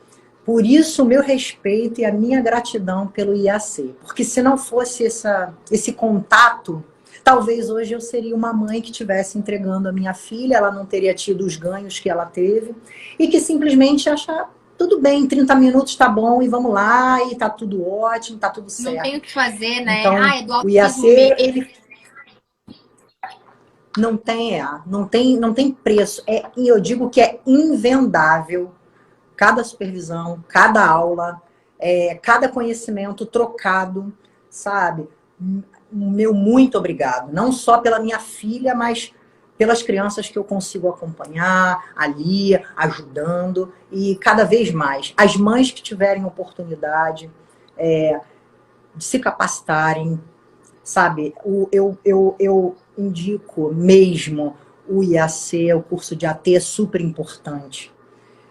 Speaker 2: Por isso, o meu respeito e a minha gratidão pelo IAC. Porque se não fosse esse contato, talvez hoje eu seria uma mãe que estivesse entregando a minha filha, ela não teria tido os ganhos que ela teve, e que simplesmente achar, tudo bem, 30 minutos tá bom, e vamos lá, e tá tudo ótimo, tá tudo certo.
Speaker 1: Não tem o que fazer, né?
Speaker 2: Então,
Speaker 1: do autismo,
Speaker 2: o IAC, ele não tem preço. E eu digo que é invendável cada supervisão, cada aula, cada conhecimento trocado, sabe? Meu muito obrigado. Não só pela minha filha, mas pelas crianças que eu consigo acompanhar ali, ajudando, e cada vez mais. As mães que tiverem oportunidade de se capacitarem, sabe? Eu indico mesmo o IAC, o curso de AT é super importante.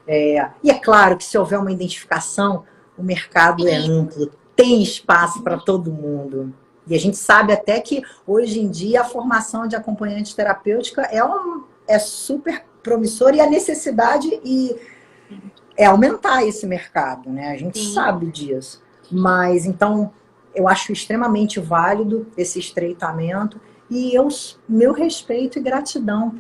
Speaker 2: E é claro que se houver uma identificação, o mercado é amplo, tem espaço para todo mundo. E a gente sabe até que, hoje em dia, a formação de acompanhante terapêutica é super promissora, e a necessidade é aumentar esse mercado, né? A gente sabe disso. Mas, então, eu acho extremamente válido esse estreitamento. E meu respeito e gratidão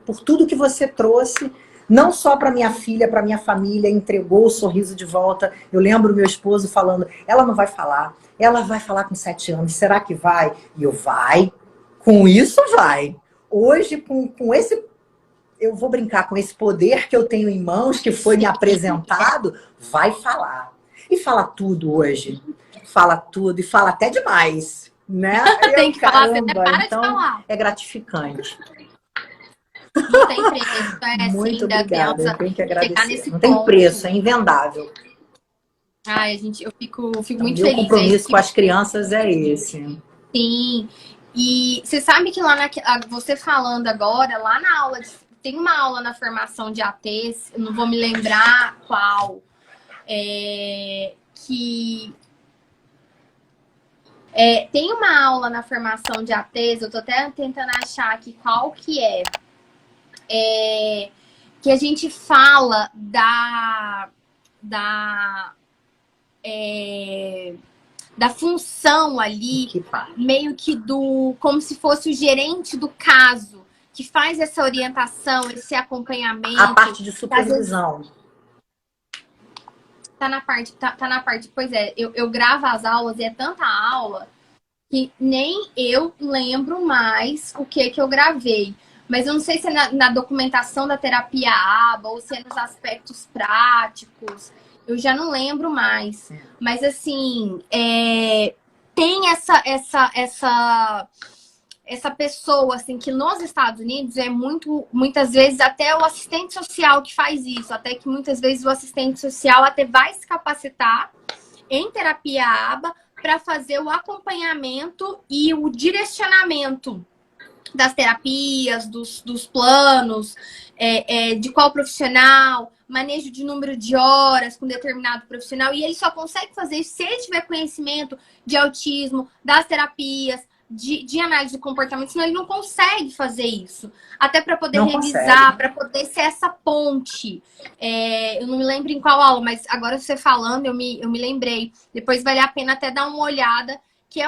Speaker 2: por tudo que você trouxe, não só para minha filha, para minha família, entregou o sorriso de volta. Eu lembro meu esposo falando, ela não vai falar, ela vai falar com 7 anos, será que vai? E eu, vai, com isso vai. Hoje, com esse, eu vou brincar, com esse poder que eu tenho em mãos, que foi me apresentado, vai falar. E fala tudo hoje. Fala tudo, e fala até demais, né?
Speaker 1: Tem que falar, você para
Speaker 2: então,
Speaker 1: de falar.
Speaker 2: É gratificante.
Speaker 1: Não tem preço,
Speaker 2: Muito
Speaker 1: assim,
Speaker 2: obrigada, eu tenho que agradecer.
Speaker 1: Nesse
Speaker 2: não tem preço, é invendável.
Speaker 1: Ai, eu fico
Speaker 2: Então,
Speaker 1: muito
Speaker 2: meu
Speaker 1: feliz.
Speaker 2: compromisso com as crianças é esse.
Speaker 1: Sim. E você sabe que você falando agora, lá na aula, tem uma aula na formação de ATs, eu não vou me lembrar qual, tem uma aula na formação de ATs, eu tô até tentando achar aqui qual que que a gente fala da função ali, meio que como se fosse o gerente do caso, que faz essa orientação, esse acompanhamento.
Speaker 2: A parte de supervisão.
Speaker 1: Tá na parte, pois é, eu gravo as aulas e é tanta aula que nem eu lembro mais o que eu gravei. Mas eu não sei se é na documentação da terapia ABA ou se é nos aspectos práticos. Eu já não lembro mais. Mas, assim, tem essa pessoa, assim, que nos Estados Unidos muitas vezes até o assistente social que faz isso. Até que muitas vezes o assistente social até vai se capacitar em terapia ABA para fazer o acompanhamento e o direcionamento das terapias, dos planos, de qual profissional, manejo de número de horas com determinado profissional. E ele só consegue fazer isso se ele tiver conhecimento de autismo, das terapias, de análise de comportamento, senão ele não consegue fazer isso. Até para poder revisar, para poder ser essa ponte. Eu não me lembro em qual aula, mas agora você falando, eu me lembrei. Depois vale a pena até dar uma olhada, que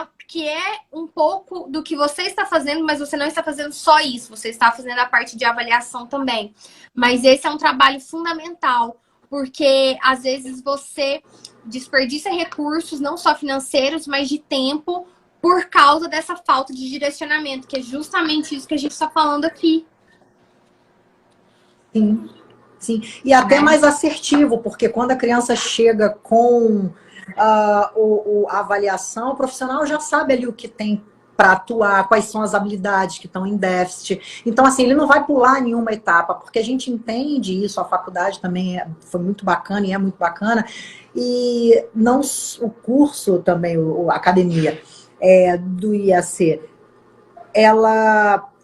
Speaker 1: é um pouco do que você está fazendo, mas você não está fazendo só isso, você está fazendo a parte de avaliação também. Mas esse é um trabalho fundamental, porque às vezes você desperdiça recursos, não só financeiros, mas de tempo, por causa dessa falta de direcionamento, que é justamente isso que a gente está falando aqui.
Speaker 2: Sim, sim. E até mais assertivo, porque quando a criança chega com a avaliação, o profissional já sabe ali o que tem para atuar, quais são as habilidades que estão em déficit. Então, assim, ele não vai pular nenhuma etapa, porque a gente entende isso, a faculdade também foi muito bacana e é muito bacana, e não o curso também, a academia do IAC,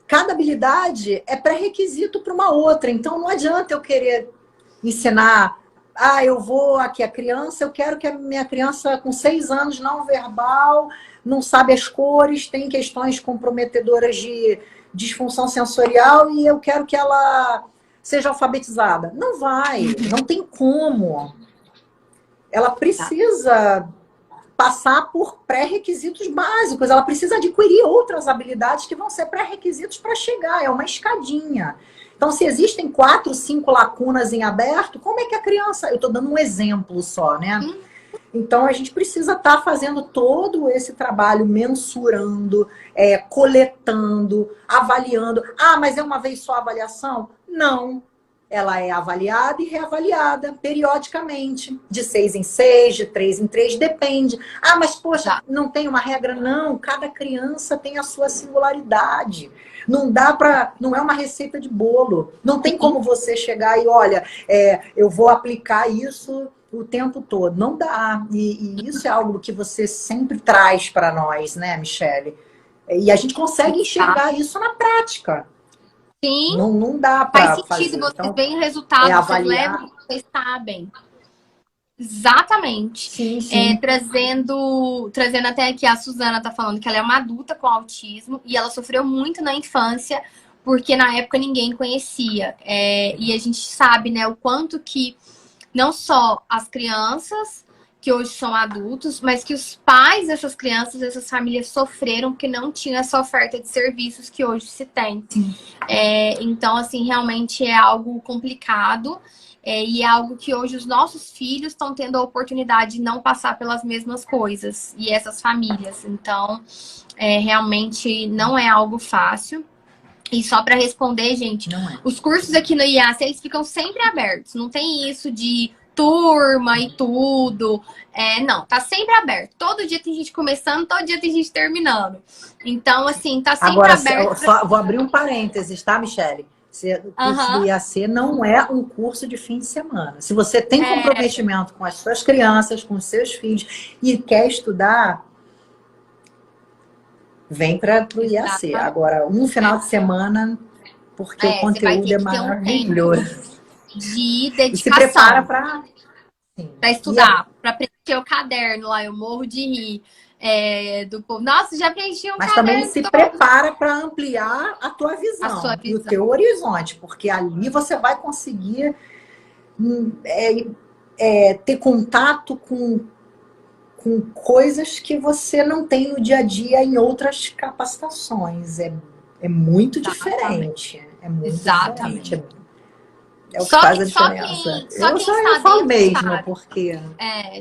Speaker 2: cada habilidade é pré-requisito para uma outra, então não adianta eu querer ensinar, eu vou aqui, a criança, eu quero que a minha criança com 6 anos, não verbal, não sabe as cores, tem questões comprometedoras de disfunção sensorial e eu quero que ela seja alfabetizada. Não vai, não tem como. Ela precisa passar por pré-requisitos básicos, ela precisa adquirir outras habilidades que vão ser pré-requisitos para chegar, é uma escadinha. Então, se existem 4, 5 lacunas em aberto, como é que a criança... Eu estou dando um exemplo só, né? Então, a gente precisa estar fazendo todo esse trabalho, mensurando, coletando, avaliando. Mas é uma vez só a avaliação? Não. Ela é avaliada e reavaliada periodicamente. De 6 em 6, de 3 em 3, depende. Mas, poxa, não tem uma regra? Não. Cada criança tem a sua singularidade. Não dá para... Não é uma receita de bolo. Não tem como você chegar e, olha, eu vou aplicar isso o tempo todo. Não dá. E isso é algo que você sempre traz para nós, né, Michele? E a gente consegue enxergar isso na prática.
Speaker 1: Sim.
Speaker 2: Não dá para fazer.
Speaker 1: Faz sentido, vocês veem o resultado,
Speaker 2: avaliar.
Speaker 1: vocês sabem. Exatamente.
Speaker 2: Sim, sim.
Speaker 1: Trazendo até aqui, a Suzana tá falando que ela é uma adulta com autismo e ela sofreu muito na infância, porque na época ninguém conhecia. E a gente sabe, né, o quanto que não só as crianças que hoje são adultos, mas que os pais dessas crianças, dessas famílias sofreram porque não tinha essa oferta de serviços que hoje se tem. Então, assim, realmente é algo complicado. E é algo que hoje os nossos filhos estão tendo a oportunidade de não passar pelas mesmas coisas. E essas famílias. Então, realmente não é algo fácil. E só para responder, gente, os cursos aqui no IAC, eles ficam sempre abertos. Não tem isso de turma e tudo. Não, tá sempre aberto. Todo dia tem gente começando, todo dia tem gente terminando. Então, assim, tá sempre
Speaker 2: Agora,
Speaker 1: aberto.
Speaker 2: vou abrir um parênteses, tá, Michele? O curso do IAC não é um curso de fim de semana. Se você tem comprometimento com as suas crianças, com os seus filhos e quer estudar, vem para o IAC. Agora, um final de semana, porque o conteúdo é maravilhoso.
Speaker 1: De dedicação.
Speaker 2: E se prepara para
Speaker 1: estudar, para preencher o caderno lá. Eu morro de rir. Do povo. Nossa, já preenchi um
Speaker 2: Mas
Speaker 1: caderno.
Speaker 2: Mas também se prepara para ampliar a tua visão, e o teu horizonte, porque ali você vai conseguir ter contato com coisas que você não tem no dia a dia em outras capacitações. É muito diferente. É muito diferente. É o que faz a diferença. Eu falo mesmo, sabe. Porque...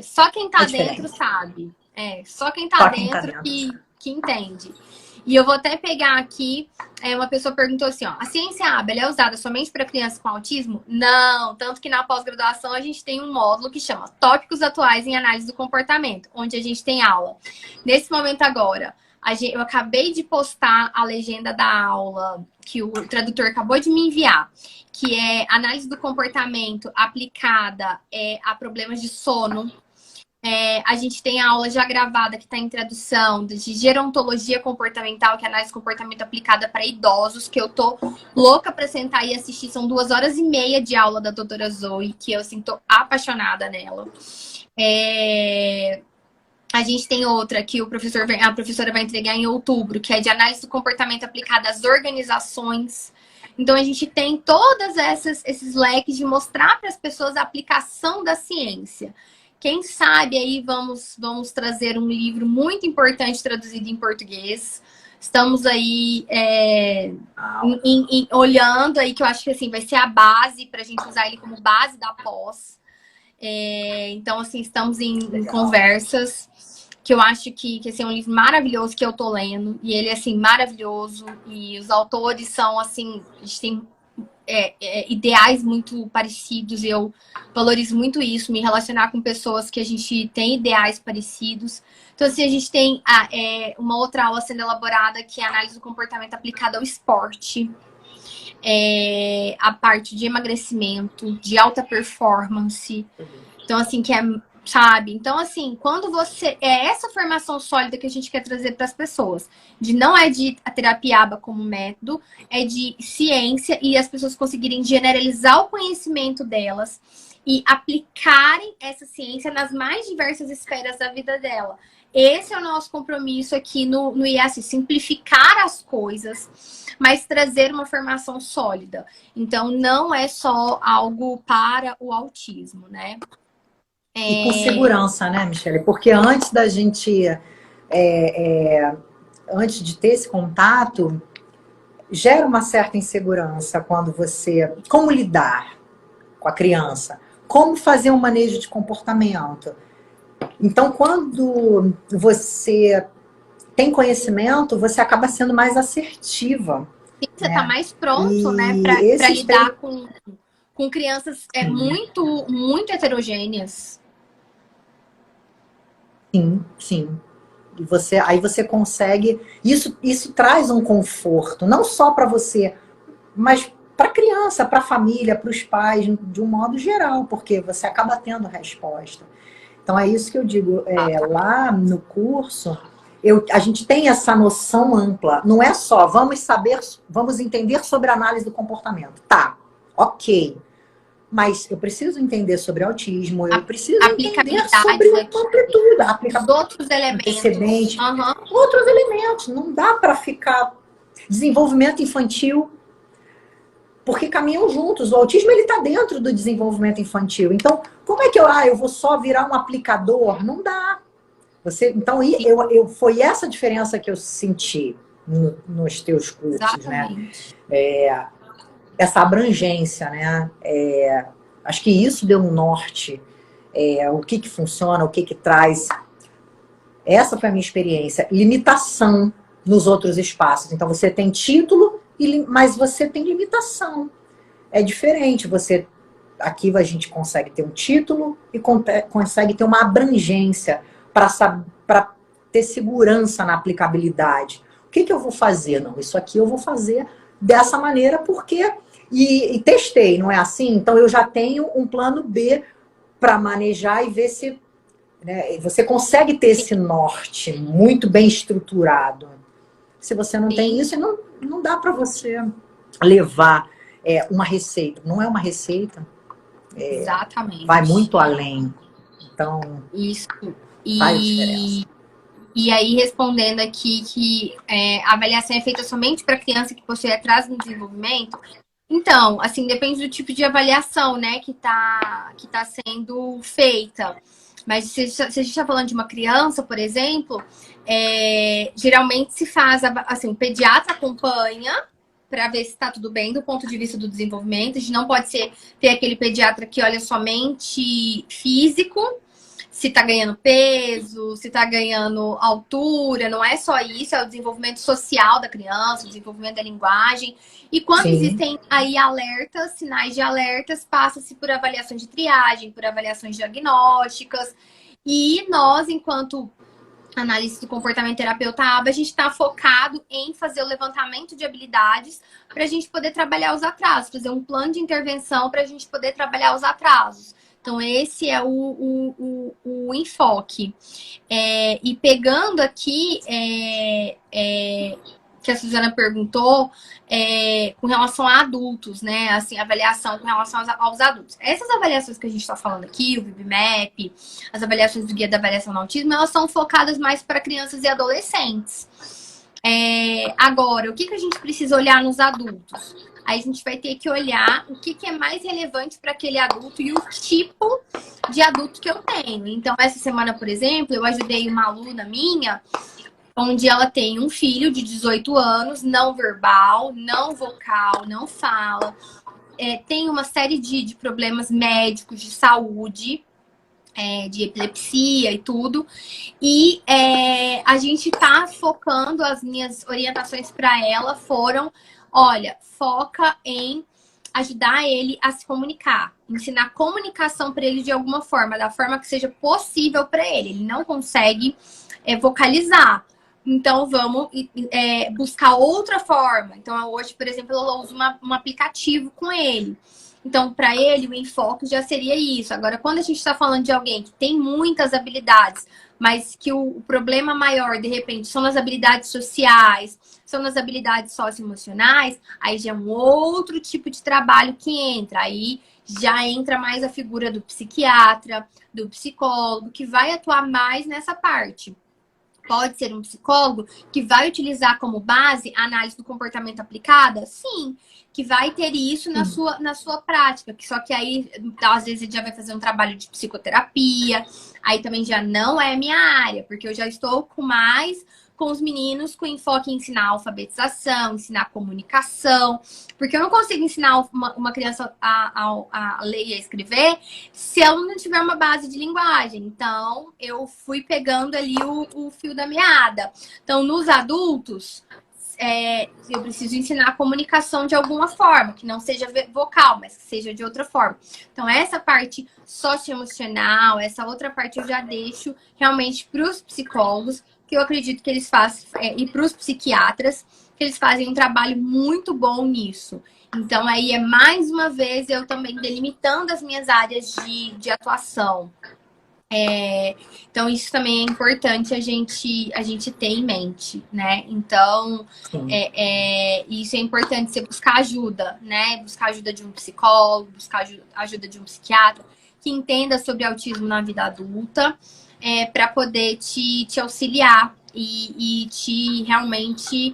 Speaker 1: só quem tá dentro sabe. Só quem tá dentro que entende. E eu vou até pegar aqui, uma pessoa perguntou assim, ó, a ciência hábil é usada somente para crianças com autismo? Não, tanto que na pós-graduação a gente tem um módulo que chama Tópicos Atuais em Análise do Comportamento, onde a gente tem aula. Nesse momento agora, eu acabei de postar a legenda da aula que o tradutor acabou de me enviar, que é análise do comportamento aplicada a problemas de sono. A gente tem a aula já gravada que está em tradução de gerontologia comportamental, que é análise de comportamento aplicada para idosos, que eu tô louca para sentar e assistir. São 2h30 de aula da doutora Zoe, que eu assim, tô apaixonada nela. A gente tem outra que a professora vai entregar em outubro, que é de análise do comportamento aplicada às organizações. Então, a gente tem todas esses leques de mostrar para as pessoas a aplicação da ciência. Quem sabe aí vamos trazer um livro muito importante traduzido em português. Estamos aí olhando aí, que eu acho que assim, vai ser a base para a gente usar ele como base da pós. Então, assim, estamos em conversas, que eu acho que assim, é um livro maravilhoso que eu tô lendo. E ele é, assim, maravilhoso. E os autores são, assim, a gente tem ideais muito parecidos. Eu valorizo muito isso, me relacionar com pessoas que a gente tem ideais parecidos. Então, assim, a gente tem uma outra aula sendo elaborada, que é a análise do comportamento aplicada ao esporte. A parte de emagrecimento, de alta performance. Então, assim, sabe? Então, assim, quando você... essa formação sólida que a gente quer trazer para as pessoas. Não é de a terapia ABA como método, é de ciência e as pessoas conseguirem generalizar o conhecimento delas e aplicarem essa ciência nas mais diversas esferas da vida dela. Esse é o nosso compromisso aqui no IAC, simplificar as coisas, mas trazer uma formação sólida. Então, não é só algo para o autismo, né?
Speaker 2: E com segurança, né, Michele? Porque antes da gente... antes de ter esse contato, gera uma certa insegurança quando você... Como lidar com a criança? Como fazer um manejo de comportamento? Então, quando você tem conhecimento, você acaba sendo mais assertiva.
Speaker 1: Sim, você está mais pronto, né, para lidar com crianças muito, muito heterogêneas.
Speaker 2: Sim, sim. E aí você consegue... Isso traz um conforto, não só para você, mas para a criança, para a família, para os pais, de um modo geral, porque você acaba tendo resposta. Então, é isso que eu digo. Lá no curso, a gente tem essa noção ampla. Não é só, vamos entender sobre a análise do comportamento. Tá, ok. Mas eu preciso entender sobre autismo, eu preciso entender
Speaker 1: Aplicabilidade
Speaker 2: sobre
Speaker 1: aqui,
Speaker 2: amplitude,
Speaker 1: os outros elementos.
Speaker 2: antecedente, outros elementos. Não dá para ficar desenvolvimento infantil, porque caminham juntos. O autismo ele está dentro do desenvolvimento infantil. Então, como é que eu vou só virar um aplicador? Não dá. Então, foi essa diferença que eu senti nos teus cursos,
Speaker 1: Exatamente.
Speaker 2: né? Essa abrangência, né? Acho que isso deu um norte. O que funciona, o que traz. Essa foi a minha experiência. Limitação nos outros espaços. Então, você tem título, mas você tem limitação. É diferente. Aqui a gente consegue ter um título e consegue ter uma abrangência para ter segurança na aplicabilidade. O que eu vou fazer? Não, isso aqui eu vou fazer dessa maneira porque... E testei, não é assim? Então, eu já tenho um plano B para manejar e ver se... Né, você consegue ter esse norte muito bem estruturado. Se você não tem isso, não dá para você levar uma receita. Não é uma receita.
Speaker 1: Exatamente.
Speaker 2: Vai muito além. Então,
Speaker 1: isso.
Speaker 2: Faz diferença.
Speaker 1: E aí, respondendo aqui que a avaliação é feita somente para criança que possui atraso no desenvolvimento. Então, assim, depende do tipo de avaliação, né, que tá sendo feita. Mas se a gente está falando de uma criança, por exemplo, geralmente se faz, assim, o pediatra acompanha para ver se está tudo bem do ponto de vista do desenvolvimento. A gente não pode ter aquele pediatra que olha somente físico, se tá ganhando peso, se tá ganhando altura, não é só isso, é o desenvolvimento social da criança, o desenvolvimento da linguagem. E quando existem aí alertas, sinais de alertas, passa-se por avaliações de triagem, por avaliações diagnósticas. E nós, enquanto análise do comportamento terapeuta ABA, a gente está focado em fazer o levantamento de habilidades para a gente poder trabalhar os atrasos, fazer um plano de intervenção para a gente poder trabalhar os atrasos. Então, esse é o enfoque. E pegando aqui, que a Suzana perguntou, com relação a adultos, né? Assim, avaliação com relação aos adultos. Essas avaliações que a gente está falando aqui, o VB-MAP, as avaliações do Guia da Avaliação do Autismo, elas são focadas mais para crianças e adolescentes. Agora, o que a gente precisa olhar nos adultos? Aí a gente vai ter que olhar o que é mais relevante para aquele adulto e o tipo de adulto que eu tenho. Então, essa semana, por exemplo, eu ajudei uma aluna minha, onde ela tem um filho de 18 anos, não verbal, não vocal, não fala, tem uma série de problemas médicos, de saúde, de epilepsia e tudo. E a gente tá focando, as minhas orientações para ela foram: olha, foca em ajudar ele a se comunicar, ensinar comunicação para ele de alguma forma, da forma que seja possível para ele. Ele não consegue vocalizar. Então, vamos buscar outra forma. Então, hoje, por exemplo, eu uso um aplicativo com ele. Então, para ele, o enfoque já seria isso. Agora, quando a gente está falando de alguém que tem muitas habilidades, mas que o problema maior, de repente, são nas habilidades sociais, são nas habilidades socioemocionais, aí já é um outro tipo de trabalho que entra. Aí já entra mais a figura do psiquiatra, do psicólogo, que vai atuar mais nessa parte. Pode ser um psicólogo que vai utilizar como base a análise do comportamento aplicada? Sim, que vai ter isso na sua prática. Só que aí, às vezes, ele já vai fazer um trabalho de psicoterapia. Aí também já não é minha área, porque eu já estou com os meninos com enfoque em ensinar alfabetização, ensinar comunicação. Porque eu não consigo ensinar uma criança a ler e a escrever se ela não tiver uma base de linguagem. Então, eu fui pegando ali o fio da meada. Então, nos adultos, eu preciso ensinar a comunicação de alguma forma, que não seja vocal, mas que seja de outra forma. Então, essa parte socioemocional, essa outra parte eu já deixo realmente para os psicólogos, que eu acredito que eles fazem, e para os psiquiatras, que eles fazem um trabalho muito bom nisso. Então, aí mais uma vez eu também delimitando as minhas áreas de atuação. Então, isso também é importante a gente ter em mente, né? Então, isso é importante, você buscar ajuda, né? Buscar ajuda de um psicólogo, buscar ajuda de um psiquiatra que entenda sobre autismo na vida adulta, para poder te auxiliar e te realmente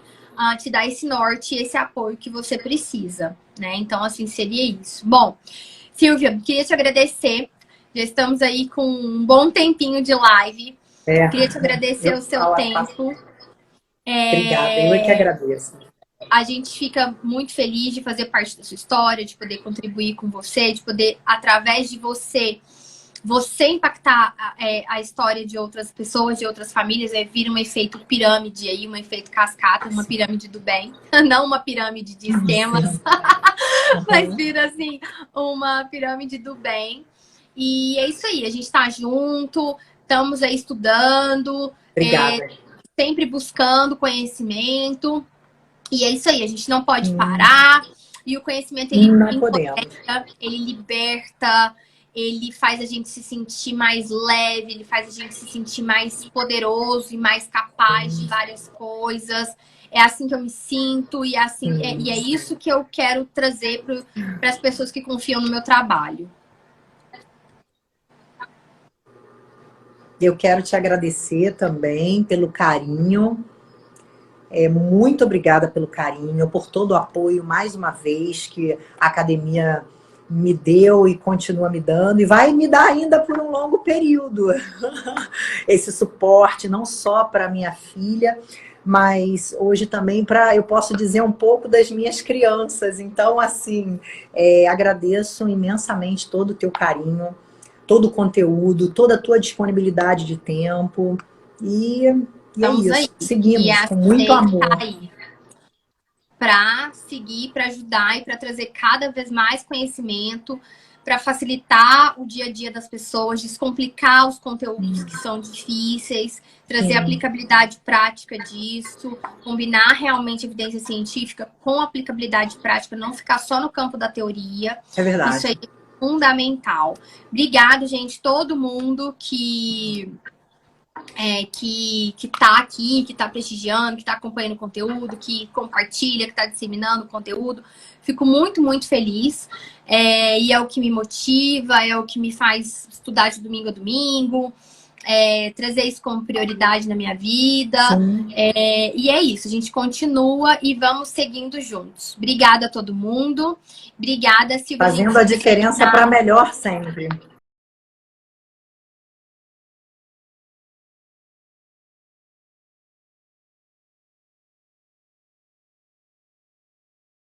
Speaker 1: te dar esse norte, esse apoio que você precisa, né? Então, assim, seria isso. Bom, Silvia, queria te agradecer. Já estamos aí com um bom tempinho de live. Queria te agradecer o seu tempo.
Speaker 2: Obrigada, eu é que agradeço.
Speaker 1: A gente fica muito feliz de fazer parte da sua história, de poder contribuir com você, de poder, através de você impactar a história de outras pessoas, de outras famílias, vira um efeito pirâmide aí, um efeito cascata, uma pirâmide do bem, não uma pirâmide de esquemas, mas vira assim, uma pirâmide do bem. E é isso aí, a gente tá junto, estamos aí estudando, sempre buscando conhecimento. E é isso aí, a gente não pode parar. E o conhecimento, ele empodera, ele liberta, ele faz a gente se sentir mais leve, ele faz a gente se sentir mais poderoso e mais capaz de várias coisas. É assim que eu me sinto e é isso que eu quero trazer para as pessoas que confiam no meu trabalho.
Speaker 2: Eu quero te agradecer também pelo carinho. Muito obrigada pelo carinho, por todo o apoio, mais uma vez, que a academia me deu e continua me dando, e vai me dar ainda por um longo período. Esse suporte, não só para minha filha, mas hoje também eu posso dizer um pouco das minhas crianças. Então, assim, agradeço imensamente todo o teu carinho, todo o conteúdo, toda a tua disponibilidade de tempo. E é isso, aí. Seguimos com muito amor.
Speaker 1: Para seguir, para ajudar e para trazer cada vez mais conhecimento, para facilitar o dia a dia das pessoas, descomplicar os conteúdos que são difíceis, trazer aplicabilidade prática disso, combinar realmente evidência científica com aplicabilidade prática, não ficar só no campo da teoria.
Speaker 2: É verdade.
Speaker 1: Isso aí é fundamental. Obrigado, gente, todo mundo que tá aqui, que tá prestigiando, que tá acompanhando o conteúdo, que compartilha, que tá disseminando o conteúdo. Fico muito, muito feliz. E é o que me motiva, é o que me faz estudar de domingo a domingo, trazer isso como prioridade na minha vida. E é isso, a gente continua e vamos seguindo juntos. Obrigada a todo mundo. Obrigada, Silvia.
Speaker 2: Fazendo a diferença para melhor sempre.